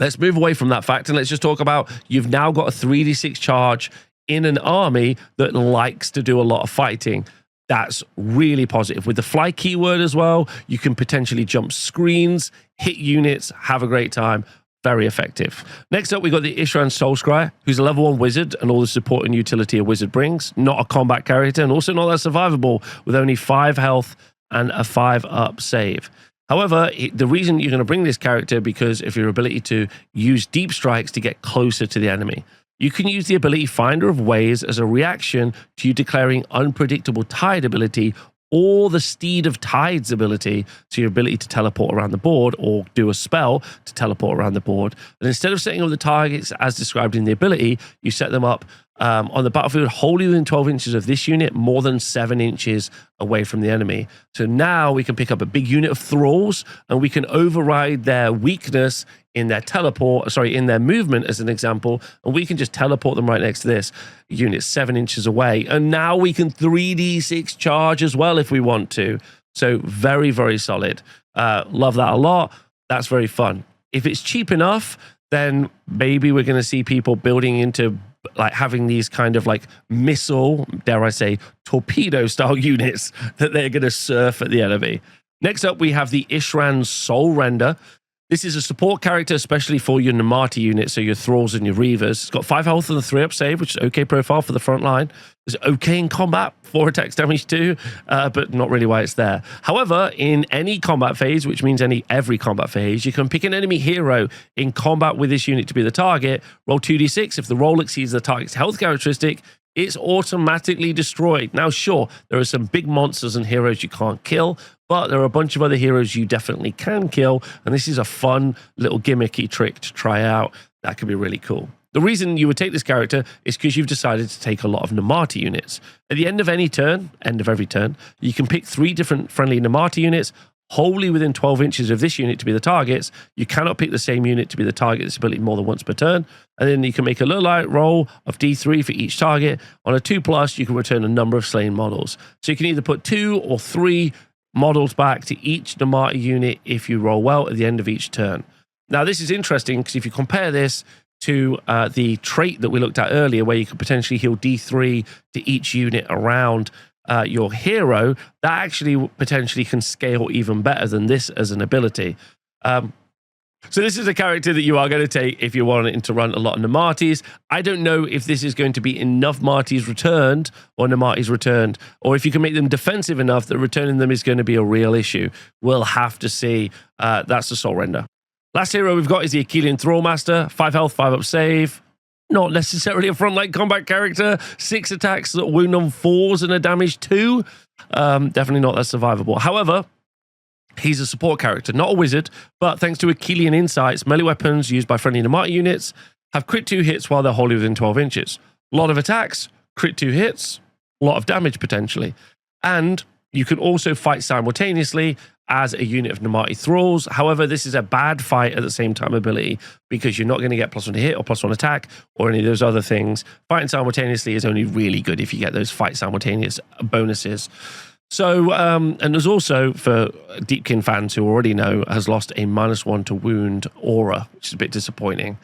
let's move away from that fact and let's just talk about you've now got a 3d6 charge in an army that likes to do a lot of fighting. That's really positive. With the fly keyword as well, you can potentially jump screens, hit units, have a great time. Very effective. Next up, we got the Ishran Soulscri, who's a level 1 wizard, and all the support and utility a wizard brings. Not a combat character, and also not that survivable, with only 5 health and a 5-up save. However, the reason you're going to bring this character because of your ability to use deep strikes to get closer to the enemy. You can use the ability Finder of Ways as a reaction to you declaring Unpredictable Tide ability or the Steed of Tides ability, so your ability to teleport around the board or do a spell to teleport around the board. And instead of setting up the targets as described in the ability, you set them up on the battlefield wholly within 12 inches of this unit, more than 7 inches away from the enemy. So now we can pick up a big unit of thralls and we can override their weakness in their in their movement as an example, and we can just teleport them right next to this unit 7 inches away. And now we can 3d6 charge as well if we want to. So very, very solid. Love that a lot. That's very fun. If it's cheap enough, then maybe we're going to see people building into like having these kind of like missile, dare I say, torpedo style units that they're going to surf at the enemy. Next up, we have the Ishran Soulrender. This is a support character, especially for your Namati unit, so your Thralls and your Reavers. It's got 5 health and a 3-up save, which is okay profile for the front line. It's okay in combat, 4 attacks damage too, but not really why it's there. However, in any combat phase, which means every combat phase, you can pick an enemy hero in combat with this unit to be the target, roll 2d6. If the roll exceeds the target's health characteristic, it's automatically destroyed. Now, sure, there are some big monsters and heroes you can't kill, but there are a bunch of other heroes you definitely can kill, and this is a fun little gimmicky trick to try out. That could be really cool. The reason you would take this character is because you've decided to take a lot of Namati units. At the end of every turn, you can pick 3 different friendly Namati units, wholly within 12 inches of this unit to be the targets. You cannot pick the same unit to be the target this ability more than once per turn. And then you can make a low light roll of D3 for each target. On a 2+, you can return a number of slain models. So you can either put 2 or 3 models back to each Namati unit if you roll well at the end of each turn. Now, this is interesting because if you compare this to the trait that we looked at earlier, where you could potentially heal D3 to each unit around your hero, that actually potentially can scale even better than this as an ability. So this is a character that you are going to take if you're wanting to run a lot of Namatis. I don't know if this is going to be enough Namatis returned, or if you can make them defensive enough that returning them is going to be a real issue. We'll have to see. That's the Soulrender. Last hero we've got is the Achilon Thrallmaster. 5 health, 5-up save. Not necessarily a frontline combat character. 6 attacks that wound on 4s and a damage 2. Definitely not that survivable. However, he's a support character, not a wizard, but thanks to Achilian insights, melee weapons used by friendly Namati units have crit 2 hits while they're wholly within 12 inches. A lot of attacks, crit 2 hits, a lot of damage potentially. And you can also fight simultaneously as a unit of Namati Thralls. However, this is a bad fight at the same time ability because you're not going to get +1 to hit or +1 attack or any of those other things. Fighting simultaneously is only really good if you get those fight simultaneous bonuses. So, and there's also, for Deepkin fans who already know, has lost a -1 to wound aura, which is a bit disappointing.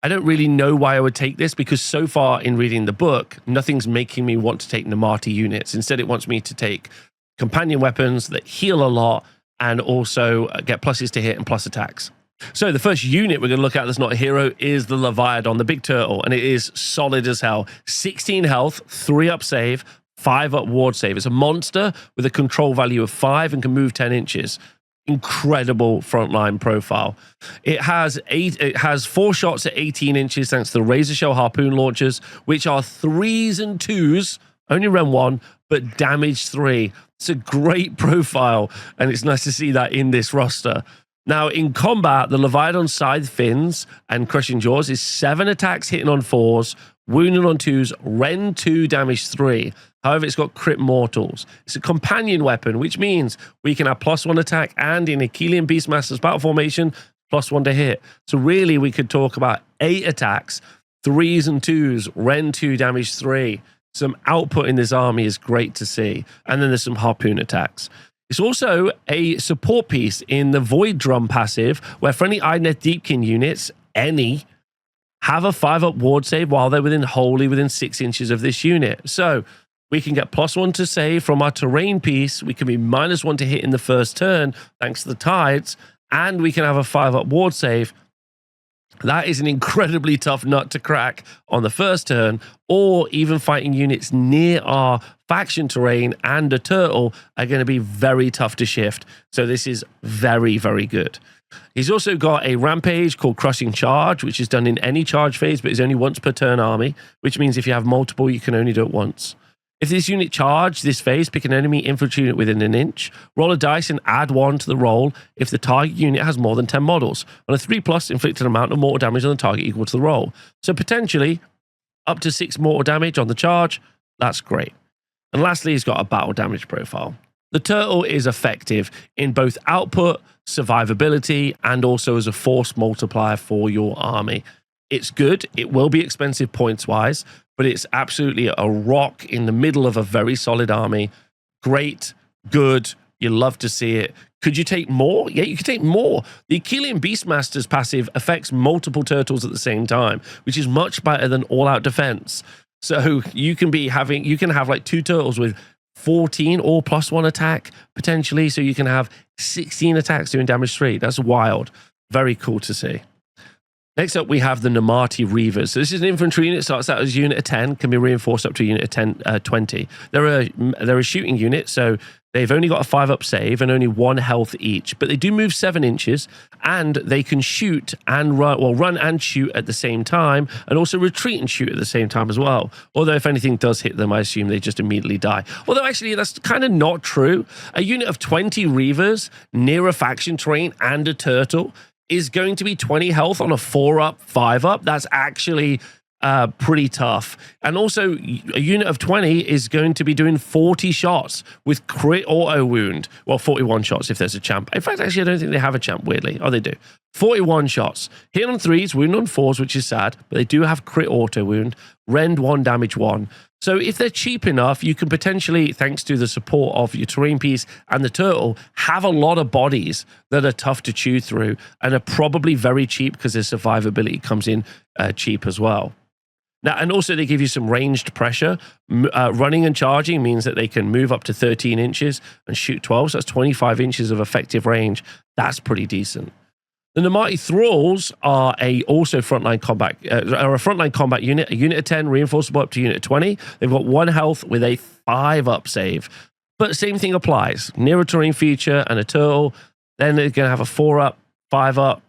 I don't really know why I would take this because so far in reading the book, nothing's making me want to take Namati units. Instead, it wants me to take companion weapons that heal a lot and also get pluses to hit and plus attacks. So the first unit we're going to look at that's not a hero is the Levidon, the Big Turtle, and it is solid as hell. 16 health, 3-up save, 5-up ward save. It's a monster with a control value of 5 and can move 10 inches. Incredible frontline profile. It has 4 shots at 18 inches thanks to the Razor Shell harpoon launchers, which are 3s and 2s, only run 1, but damage 3. It's a great profile, and it's nice to see that in this roster. Now, in combat, the Levidon Scythe Fins and Crushing Jaws is 7 attacks hitting on 4s, wounded on 2s, Ren 2, damage 3. However, it's got crit mortals. It's a companion weapon, which means we can have +1 attack and in Achillian Beastmaster's battle formation, +1 to hit. So really, we could talk about 8 attacks, 3s and 2s, Ren 2, damage 3. Some output in this army is great to see. And then there's some harpoon attacks. It's also a support piece in the Void Drum passive, where friendly Idoneth Deepkin units, any, have a 5-up ward save while they're wholly within 6 inches of this unit. So we can get +1 to save from our terrain piece. We can be -1 to hit in the first turn, thanks to the tides. And we can have a 5-up ward save That is an incredibly tough nut to crack on the first turn, or even fighting units near our faction terrain and a turtle are going to be very tough to shift. So this is very, very good. He's also got a rampage called Crushing Charge, which is done in any charge phase, but is only once per turn army, which means if you have multiple, you can only do it once. If this unit charged this phase, pick an enemy infantry unit within an inch, roll a dice and add 1 to the roll if the target unit has more than 10 models. On a 3+, inflict an amount of mortal damage on the target equal to the roll. So potentially up to 6 mortal damage on the charge. That's great. And lastly, he's got a battle damage profile. The turtle is effective in both output, survivability, and also as a force multiplier for your army. It's good. It will be expensive points-wise, but it's absolutely a rock in the middle of a very solid army. Great, good, you love to see it. Could you take more? Yeah, you could take more. The Achillian Beastmaster's passive affects multiple turtles at the same time, which is much better than all-out defense. So you can have like 2 turtles with 14 or +1 attack, potentially, so you can have 16 attacks doing damage 3. That's wild. Very cool to see. Next up, we have the Namati Reavers. So this is an infantry unit, starts out as a unit of 10, can be reinforced up to a unit of 20. They're a shooting unit, so they've only got a 5-up save and only 1 health each, but they do move 7 inches, and they can shoot and run and shoot at the same time, and also retreat and shoot at the same time as well. Although if anything does hit them, I assume they just immediately die. Although actually that's kind of not true. A unit of 20 Reavers near a faction terrain and a turtle is going to be 20 health on a 4-up, 5-up. That's actually pretty tough. And also, a unit of 20 is going to be doing 40 shots with crit auto wound. Well, 41 shots if there's a champ. In fact, actually, I don't think they have a champ, weirdly. Oh, they do. 41 shots. Hit on 3s, wound on 4s, which is sad, but they do have crit auto wound. Rend 1, damage 1. So if they're cheap enough, you can potentially, thanks to the support of your terrain piece and the turtle, have a lot of bodies that are tough to chew through and are probably very cheap because their survivability comes in cheap as well. Now, and also they give you some ranged pressure. Running and charging means that they can move up to 13 inches and shoot 12. So that's 25 inches of effective range. That's pretty decent. The Namati Thralls are also frontline combat, are a frontline combat unit, a unit of 10, reinforceable up to unit of 20. They've got 1 health with a 5-up save. But same thing applies. Near a terrain feature and a turtle, then they're going to have a 4-up, 5-up,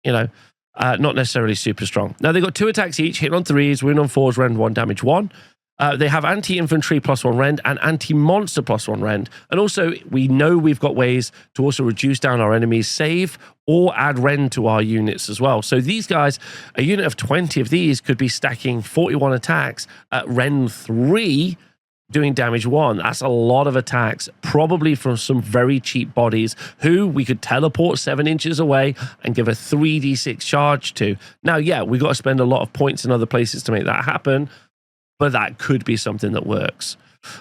not necessarily super strong. Now, they've got 2 attacks each, hit on 3s, wound on 4s, rend 1, damage 1. They have anti-infantry +1 rend and anti-monster +1 rend. And also, we know we've got ways to also reduce down our enemies' save or add rend to our units as well. So these guys, a unit of 20 of these could be stacking 41 attacks at rend 3, doing damage 1. That's a lot of attacks, probably from some very cheap bodies who we could teleport 7 inches away and give a 3d6 charge to. Now, yeah, we've got to spend a lot of points in other places to make that happen, but that could be something that works.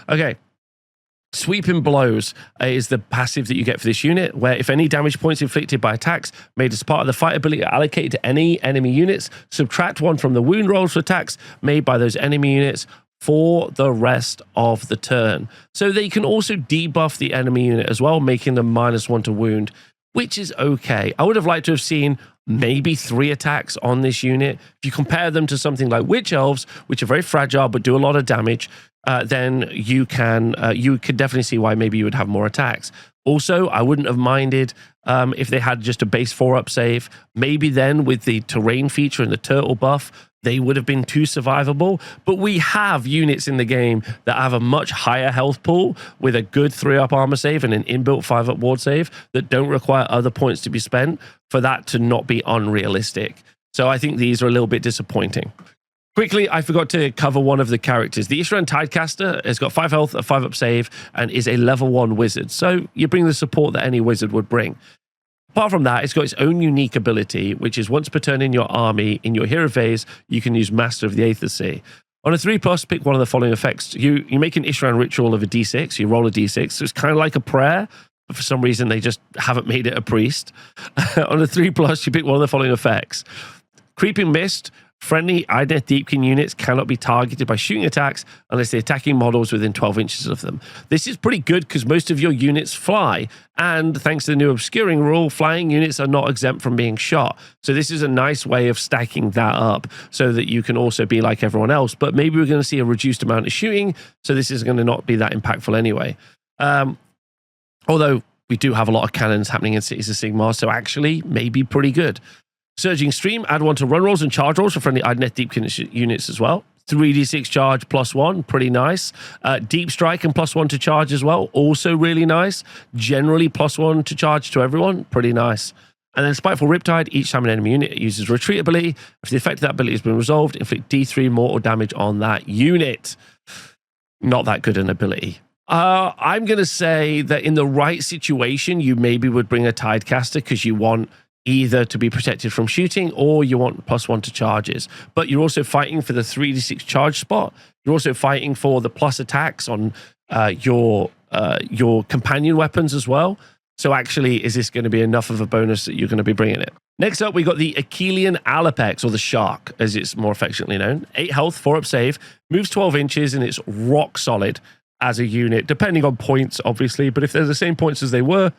Okay. Sweeping Blows is the passive that you get for this unit, where if any damage points inflicted by attacks made as part of the fight ability are allocated to any enemy units, subtract 1 from the wound rolls for attacks made by those enemy units for the rest of the turn. So they can also debuff the enemy unit as well, making them -1 to wound, which is okay. I would have liked to have seen maybe 3 attacks on this unit. If you compare them to something like Witch Elves, which are very fragile but do a lot of damage, then you could definitely see why maybe you would have more attacks. Also, I wouldn't have minded if they had just a base 4-up save. Maybe then with the terrain feature and the turtle buff, they would have been too survivable. But we have units in the game that have a much higher health pool with a good 3-up armor save and an inbuilt 5-up ward save that don't require other points to be spent for that to not be unrealistic. So I think these are a little bit disappointing. Quickly, I forgot to cover one of the characters. The Ishran Tidecaster has got 5 health, a 5-up save, and is a level 1 wizard. So you bring the support that any wizard would bring. Apart from that, it's got its own unique ability, which is once per turn in your army, in your hero phase, you can use Master of the Aether Sea. On a 3+, pick one of the following effects. You make an Ishran ritual of a d6, you roll a d6, so it's kind of like a prayer, but for some reason they just haven't made it a priest. On a 3+, you pick one of the following effects. Creeping Mist Friendly Idoneth Deepkin units cannot be targeted by shooting attacks unless the attacking model is within 12 inches of them. This is pretty good because most of your units fly, and thanks to the new obscuring rule, flying units are not exempt from being shot. So this is a nice way of stacking that up so that you can also be like everyone else, but maybe we're going to see a reduced amount of shooting, so this is going to not be that impactful anyway. Although we do have a lot of cannons happening in Cities of Sigmar, so actually maybe pretty good. Surging Stream, add 1 to run rolls and charge rolls for friendly Idoneth Deepkin units as well. 3d6 charge +1, pretty nice. Deep Strike and +1 to charge as well, also really nice. Generally +1 to charge to everyone, pretty nice. And then Spiteful Riptide, each time an enemy unit uses retreat ability, if the effect of that ability has been resolved, inflict D3 mortal damage on that unit. Not that good an ability. I'm going to say that in the right situation, you maybe would bring a Tidecaster because you want either to be protected from shooting or you want +1 to charges. But you're also fighting for the 3d6 charge spot. You're also fighting for the plus attacks on your companion weapons as well. So actually, is this going to be enough of a bonus that you're going to be bringing it? Next up, we got the Achilon Alipex, or the Shark, as it's more affectionately known. 8 health, 4 up save, moves 12 inches, and it's rock solid as a unit, depending on points, obviously. But if they're the same points as they were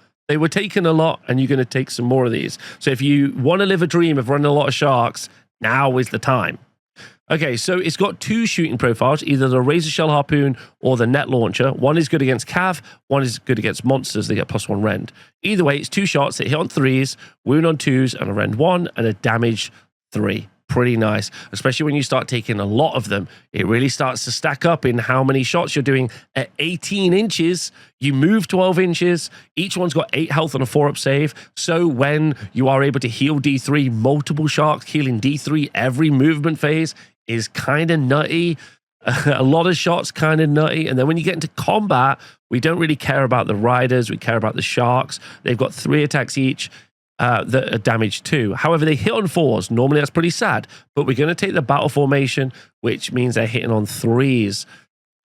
taken a lot, and you're going to take some more of these. So if you want to live a dream of running a lot of sharks, now is the time. Okay, so it's got 2 shooting profiles, either the Razor Shell Harpoon or the Net Launcher. One is good against cav, one is good against monsters. They get +1 rend. Either way, it's 2 shots that hit on 3s, wound on 2s, and a rend 1, and a damage 3. Pretty nice, especially when you start taking a lot of them. It really starts to stack up in how many shots you're doing. At 18 inches, you move 12 inches. Each one's got 8 health and a 4 up save. So when you are able to heal D3, multiple sharks healing D3 every movement phase is kind of nutty. A lot of shots kind of nutty. And then when you get into combat, we don't really care about the riders. We care about the sharks. They've got 3 attacks each. That are damage 2. However, they hit on 4s. Normally, that's pretty sad. But we're going to take the battle formation, which means they're hitting on 3s.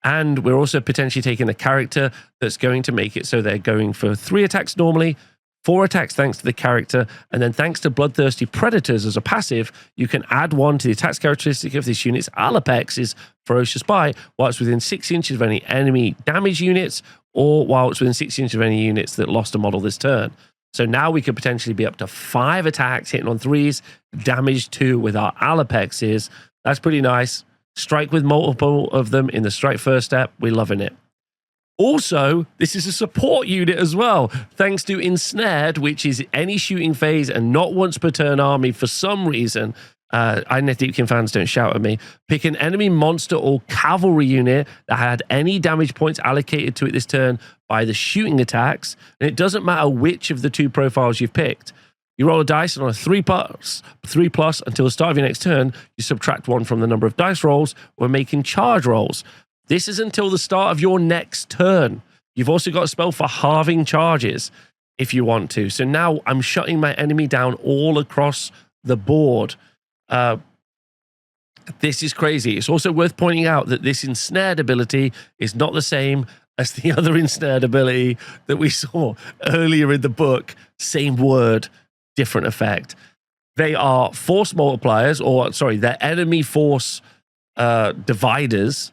And we're also potentially taking a character that's going to make it so they're going for 3 attacks normally, 4 attacks thanks to the character, and then thanks to Bloodthirsty Predators as a passive, you can add 1 to the attacks characteristic of this unit's Alipex is Ferocious Bite, while it's within 6 inches of any enemy damage units, or while it's within 6 inches of any units that lost a model this turn. So now we could potentially be up to 5 attacks hitting on 3s, damage 2 with our Alipexes. That's pretty nice. Strike with multiple of them in the strike first step. We're loving it. Also, this is a support unit as well, thanks to Ensnared, which is any shooting phase and not once per turn army for some reason. Idoneth Deepkin fans, don't shout at me. Pick an enemy monster or cavalry unit that had any damage points allocated to it this turn by the shooting attacks, and it doesn't matter which of the 2 profiles you've picked. You roll a dice, and on a 3+ until the start of your next turn, you subtract 1 from the number of dice rolls when making charge rolls. This is until the start of your next turn. You've also got a spell for halving charges if you want to. So now I'm shutting my enemy down all across the board. This is crazy. It's also worth pointing out that this Ensnared ability is not the same as the other Ensnared ability that we saw earlier in the book. Same word, different effect. They are force multipliers, or sorry, they're enemy force dividers.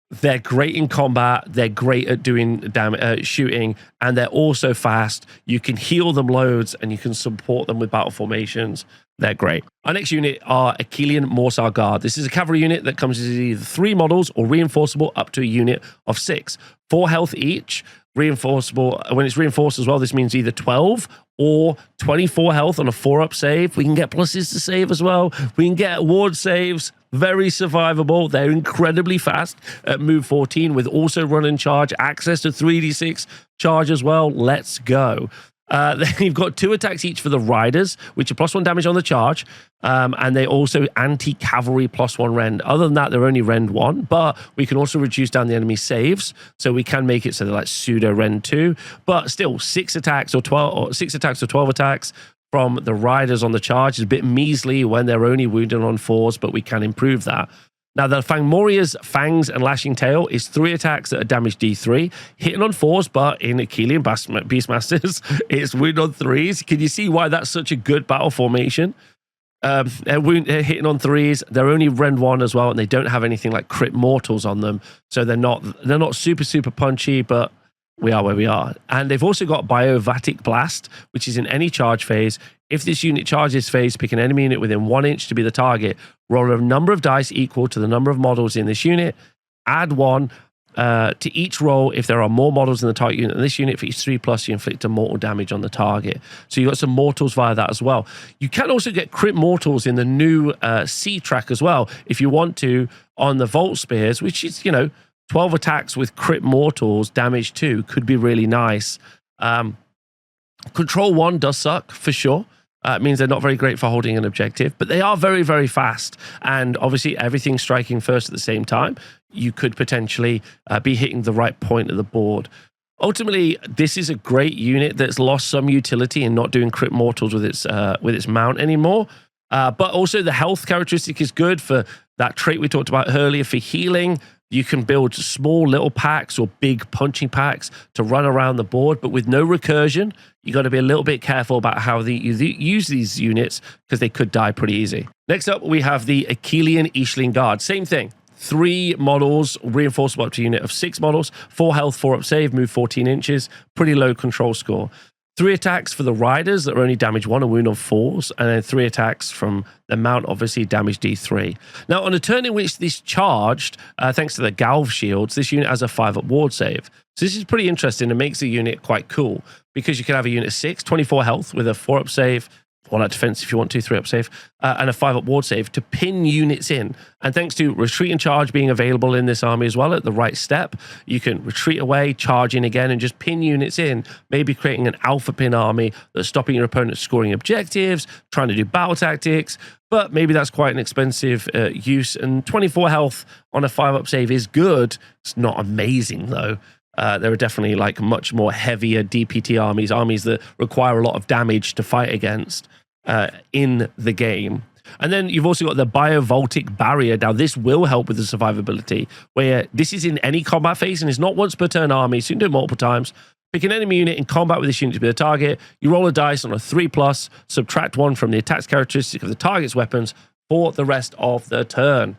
They're great in combat. They're great at doing damage, shooting, and they're also fast. You can heal them loads, and you can support them with battle formations. They're great. Our next unit are Achilian Morsar Guard. This is a cavalry unit that comes with either 3 models or reinforceable up to a unit of 6. 4 health each. Reinforceable, when it's reinforced as well, this means either 12 or 24 health on a 4-up save. We can get pluses to save as well. We can get ward saves. Very survivable. They're incredibly fast at move 14 with also run and charge, access to 3d6 charge as well. Let's go. Then you've got 2 attacks each for the riders, which are +1 damage on the charge, and they also anti-cavalry +1 rend. Other than that, they're only rend 1, but we can also reduce down the enemy saves, so we can make it so they're like pseudo rend 2, but still 6 attacks or 12 attacks from the riders on the charge is a bit measly when they're only wounded on 4s, but we can improve that. Now, the Fangmoria's Fangs and Lashing Tail is 3 attacks that are damage D3, hitting on 4s, but in Achillian Beastmasters, it's wound on 3s. Can you see why that's such a good battle formation? They're hitting on 3s. They're only Rend 1 as well, and they don't have anything like crit mortals on them. So they're not super punchy, but we are where we are. And they've also got Biovatic Blast, which is in any charge phase. If this unit charges phase, pick an enemy unit within 1 inch to be the target. Roll a number of dice equal to the number of models in this unit. Add 1 to each roll if there are more models in the target unit. In this unit, for each 3+, you inflict a mortal damage on the target. So you got some mortals via that as well. You can also get crit mortals in the new C track as well, if you want to, on the Volt Spears, which is, 12 attacks with crit mortals, damage 2, could be really nice. Control 1 does suck, for sure. It means they're not very great for holding an objective, but they are very, very fast. And obviously, everything striking first at the same time, you could potentially be hitting the right point of the board. Ultimately, this is a great unit that's lost some utility in not doing crit mortals with its mount anymore. But also the health characteristic is good for that trait we talked about earlier for healing. You can build small little packs or big punching packs to run around the board, but with no recursion. You got to be a little bit careful about how you use these units because they could die pretty easy. Next up, we have the Achillian Ishran Guard. Same thing. 3 models, reinforceable up to a unit of 6 models, 4 health, 4 up save, move 14 inches, pretty low control score. 3 attacks for the riders that are only damage 1 and wound on 4s, and then 3 attacks from the mount, obviously damage D3. Now, on a turn in which this charged, thanks to the Galv shields, this unit has a 5-up ward save. So this is pretty interesting and makes the unit quite cool because you can have a unit 6, 24 health with a 4-up save, 1-up defense if you want to, 3-up save, and a 5-up ward save to pin units in. And thanks to retreat and charge being available in this army as well at the right step, you can retreat away, charge in again, and just pin units in, maybe creating an alpha pin army that's stopping your opponent scoring objectives, trying to do battle tactics, but maybe that's quite an expensive use. And 24 health on a 5-up save is good. It's not amazing, though. There are definitely like much more heavier DPT armies that require a lot of damage to fight against in the game. And then you've also got the Biovoltic Barrier. Now, this will help with the survivability, where this is in any combat phase and is not once per turn army, so you can do it multiple times. Pick an enemy unit in combat with this unit to be the target. You roll a dice on a 3+, subtract 1 from the attack characteristic of the target's weapons for the rest of the turn.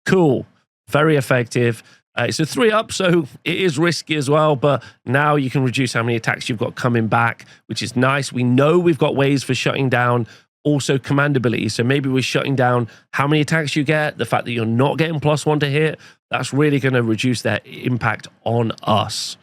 Cool. Very effective. It's a 3-up, so it is risky as well, but now you can reduce how many attacks you've got coming back, which is nice. We know we've got ways for shutting down also command abilities, so maybe we're shutting down how many attacks you get, the fact that you're not getting +1 to hit, that's really going to reduce their impact on us.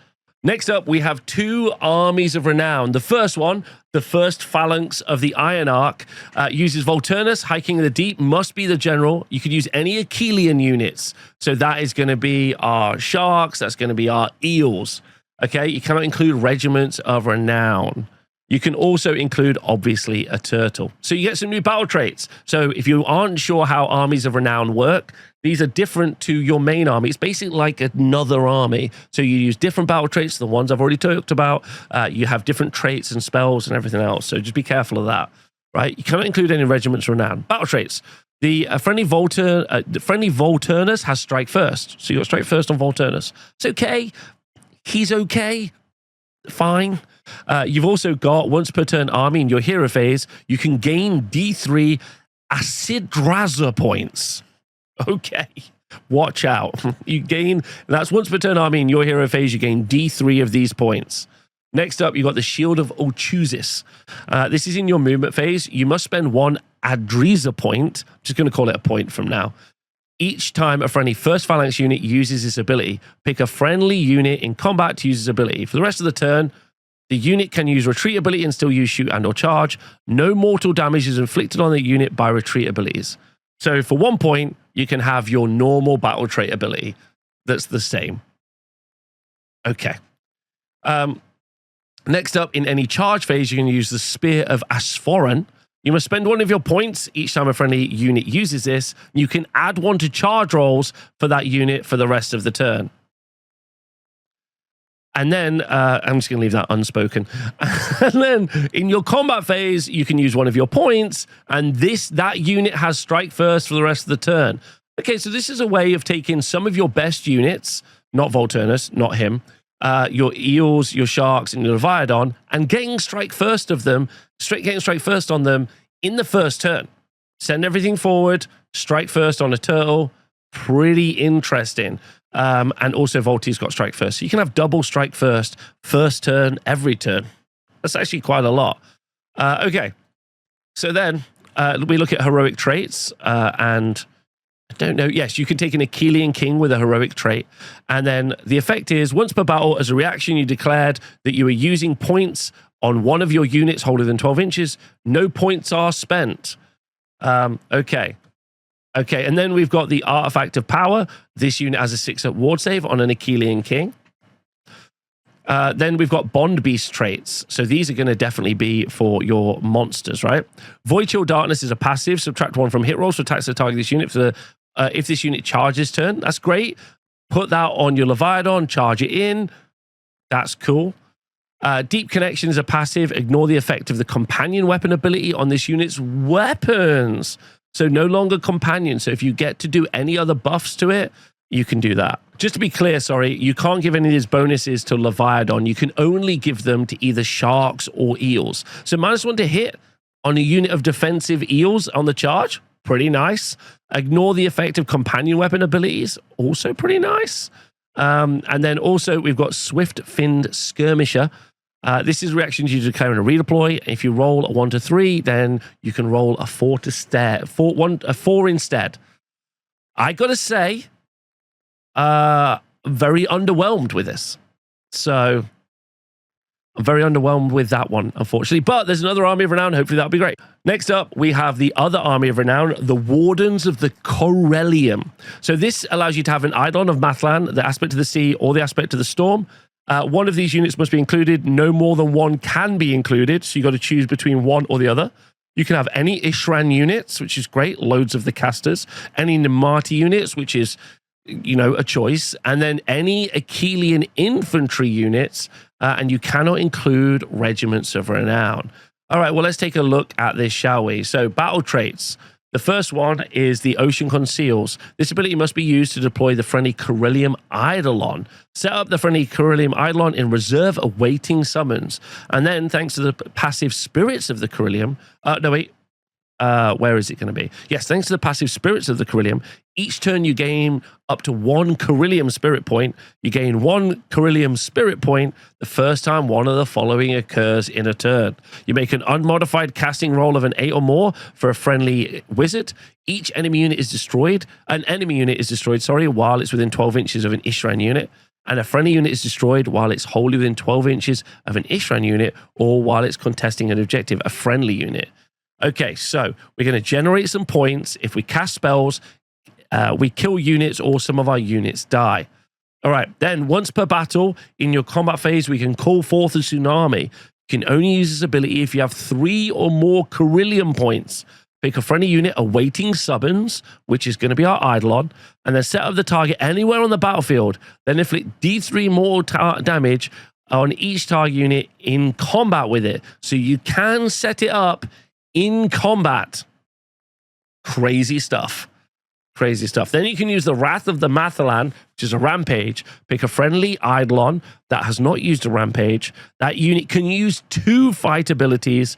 Next up, we have 2 armies of renown. The first one, the first phalanx of the Iron Arc, uses Volterus, hiking in the deep, must be the general. You could use any Achilian units. So that is going to be our sharks, that's going to be our eels. Okay, you cannot include regiments of renown. You can also include, obviously, a turtle. So you get some new battle traits. So if you aren't sure how armies of renown work, these are different to your main army. It's basically like another army. So you use different battle traits, the ones I've already talked about. You have different traits and spells and everything else. So just be careful of that, right? You cannot include any regiments of renown. Battle traits. The friendly Volturnus has strike first. So you got strike first on Volturnus. It's okay. He's okay. Fine. You've also got once per turn army in your hero phase, you can gain D3 Acidraza points. Okay, watch out. You gain, that's once per turn army in your hero phase, you gain D3 of these points. Next up, you got the Shield of Ochusis. This is in your movement phase. You must spend 1 Adriza point. I'm just going to call it a point from now. Each time a friendly first phalanx unit uses this ability, pick a friendly unit in combat to use this ability. For the rest of the turn, the unit can use retreat ability and still use shoot and or charge. No mortal damage is inflicted on the unit by retreat abilities. So for 1 point, you can have your normal battle trait ability that's the same. Okay. Next up, in any charge phase, you can use the Spear of Asphoran. You must spend 1 of your points each time a friendly unit uses this. You can add 1 to charge rolls for that unit for the rest of the turn. And then, I'm just going to leave that unspoken. And then, in your combat phase, you can use 1 of your points, and that unit has strike first for the rest of the turn. Okay, so this is a way of taking some of your best units, not Volturnus, not him, your eels, your sharks, and your Levidon, and getting strike first of them, getting strike first on them in the first turn. Send everything forward, strike first on a turtle. Pretty interesting. And also Volterus got strike first. So you can have double strike first turn, every turn. That's actually quite a lot. Okay. So then we look at heroic traits, and I don't know. Yes, you can take an Achilon King with a heroic trait. And then the effect is, once per battle, as a reaction, you declared that you are using points on one of your units older than 12 inches. No points are spent. Okay. Okay, and then we've got the Artifact of Power. This unit has a 6-up ward save on an Achilon King. Then we've got Bond Beast traits. So these are going to definitely be for your monsters, right? Void Chill Darkness is a passive. Subtract 1 from hit rolls for attacks that target this unit. For the, if this unit charges turn, that's great. Put that on your Levidon, charge it in. That's cool. Deep Connection is a passive. Ignore the effect of the companion weapon ability on this unit's weapons. So no longer companion. So if you get to do any other buffs to it, you can do that. Just to be clear, sorry, you can't give any of these bonuses to Leviathan. You can only give them to either sharks or eels. So -1 to hit on a unit of defensive eels on the charge. Pretty nice. Ignore the effect of companion weapon abilities. Also pretty nice. And then also we've got Swift Finned Skirmisher. This is reaction to declaring a redeploy. If you roll a 1 to 3, then you can roll a 4 to a 4 instead. I gotta say, very underwhelmed with this. So I'm very underwhelmed with that one, unfortunately. But there's another Army of Renown. Hopefully that'll be great. Next up, we have the other Army of Renown, the Wardens of the Corellium. So this allows you to have an Island of Mathlan, the aspect of the sea, or the aspect of the storm. One of these units must be included. No more than one can be included. So you got to choose between one or the other. You can have any Ishran units, which is great. Loads of the casters. Any Namati units, which is, you know, a choice. And then any Achilian infantry units. And you cannot include regiments of renown. All right, well, let's take a look at this, shall we? So battle traits. The first one is the Ocean Conceals. This ability must be used to deploy the friendly Corellium Idolon. Set up the friendly Corellium Idolon in reserve awaiting summons. And then, thanks to the passive Spirits of the Corellium... where is it going to be? Yes, thanks to the passive Spirits of the Corellium, each turn you gain up to 1 Corellium Spirit Point. You gain 1 Corellium Spirit Point the first time one of the following occurs in a turn. You make an unmodified casting roll of an 8 or more for a friendly wizard. Each enemy unit is destroyed. An enemy unit is destroyed, while it's within 12 inches of an Ishran unit. And a friendly unit is destroyed while it's wholly within 12 inches of an Ishran unit, or while it's contesting an objective, a friendly unit. Okay, so we're going to generate some points. If we cast spells, we kill units or some of our units die. All right, then once per battle in your combat phase, we can call forth a tsunami. You can only use this ability if you have 3 or more Corellium points. Pick a friendly unit awaiting summons, which is going to be our Eidolon, and then set up the target anywhere on the battlefield. Then inflict D3 mortal damage on each target unit in combat with it. So you can set it up in combat. Crazy stuff. Crazy stuff. Then you can use the Wrath of the Mathlan, which is a rampage. Pick a friendly Eidolon that has not used a rampage. That unit can use 2 fight abilities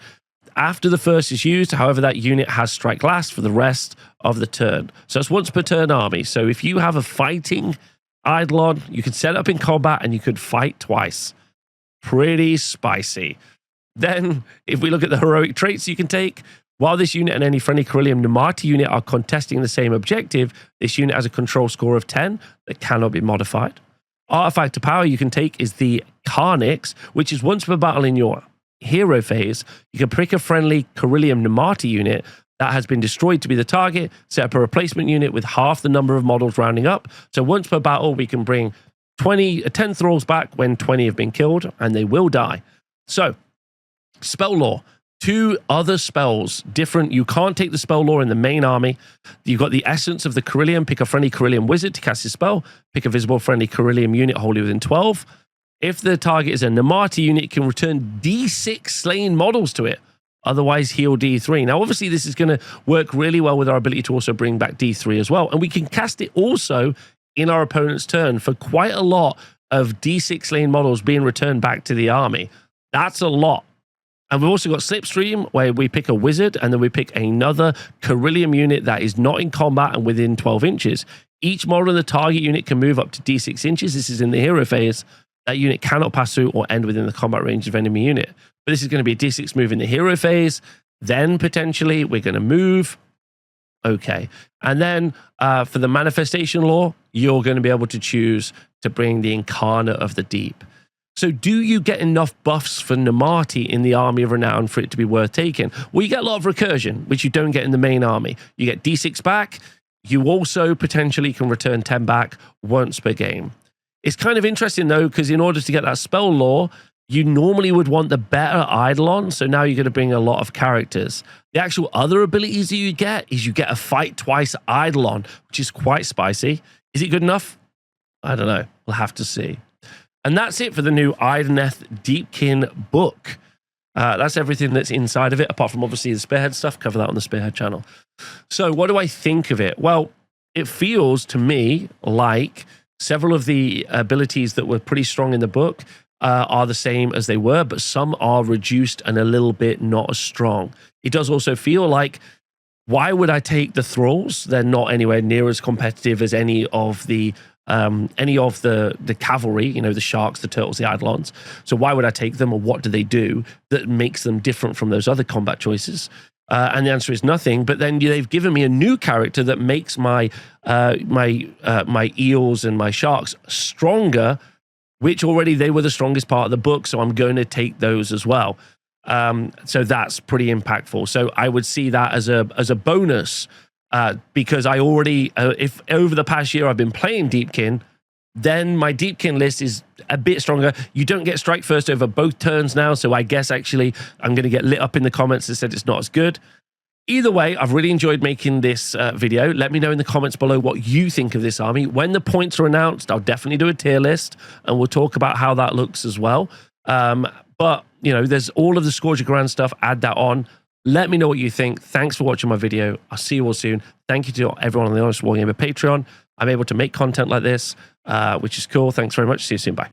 after the first is used. However, that unit has strike last for the rest of the turn. So it's once per turn army. So if you have a fighting Eidolon, you can set it up in combat and you could fight twice. Pretty spicy. Then, if we look at the heroic traits you can take, while this unit and any friendly Corellium Namati unit are contesting the same objective, this unit has a control score of 10 that cannot be modified. Artifact of Power you can take is the Carnix, which is once per battle in your hero phase. You can pick a friendly Corellium Namati unit that has been destroyed to be the target, set up a replacement unit with half the number of models rounding up. So once per battle, we can bring 10 thralls back when 20 have been killed, and they will die. So, spell lore. 2 other spells, different. You can't take the spell lore in the main army. You've got the Essence of the Corellium. Pick a friendly Corellium wizard to cast his spell. Pick a visible friendly Corellium unit wholly within 12. If the target is a Namati unit, it can return D6 slain models to it. Otherwise, heal D3. Now, obviously, this is going to work really well with our ability to also bring back D3 as well. And we can cast it also in our opponent's turn for quite a lot of D6 slain models being returned back to the army. That's a lot. And we've also got Slipstream, where we pick a wizard and then we pick another Carillion unit that is not in combat and within 12 inches. Each model in the target unit can move up to D6 inches. This is in the hero phase. That unit cannot pass through or end within the combat range of enemy unit. But this is going to be a D6 move in the hero phase. Then potentially we're going to move. Okay. And then for the manifestation law, you're going to be able to choose to bring the Incarnate of the Deep. So do you get enough buffs for Namati in the Army of Renown for it to be worth taking? Well, you get a lot of recursion, which you don't get in the main army. You get D6 back. You also potentially can return 10 back once per game. It's kind of interesting, though, because in order to get that spell lore, you normally would want the better Eidolon, so now you're going to bring a lot of characters. The actual other abilities that you get is you get a fight twice Eidolon, which is quite spicy. Is it good enough? I don't know. We'll have to see. And that's it for the new Idoneth Deepkin book. That's everything that's inside of it, apart from obviously the Spearhead stuff. Cover that on the Spearhead channel. So what do I think of it? Well, it feels to me like several of the abilities that were pretty strong in the book are the same as they were, but some are reduced and a little bit not as strong. It does also feel like, why would I take the Thralls? They're not anywhere near as competitive as any of the cavalry, you know, the sharks, the turtles, the eidolons. So why would I take them, or what do they do that makes them different from those other combat choices? And the answer is nothing. But then they've given me a new character that makes my eels and my sharks stronger, which already they were the strongest part of the book. So I'm going to take those as well. So that's pretty impactful. So I would see that as a bonus. Because I already, if over the past year I've been playing Deepkin, then my Deepkin list is a bit stronger. You don't get strike first over both turns now, so I guess actually I'm going to get lit up in the comments that said it's not as good. Either way, I've really enjoyed making this video. Let me know in the comments below what you think of this army. When the points are announced, I'll definitely do a tier list, and we'll talk about how that looks as well. But, you know, there's all of the Scourge of Grand stuff. Add that on. Let me know what you think. Thanks for watching my video. I'll see you all soon. Thank you to everyone on the Honest Wargamer Patreon. I'm able to make content like this, which is cool. Thanks very much. See you soon. Bye.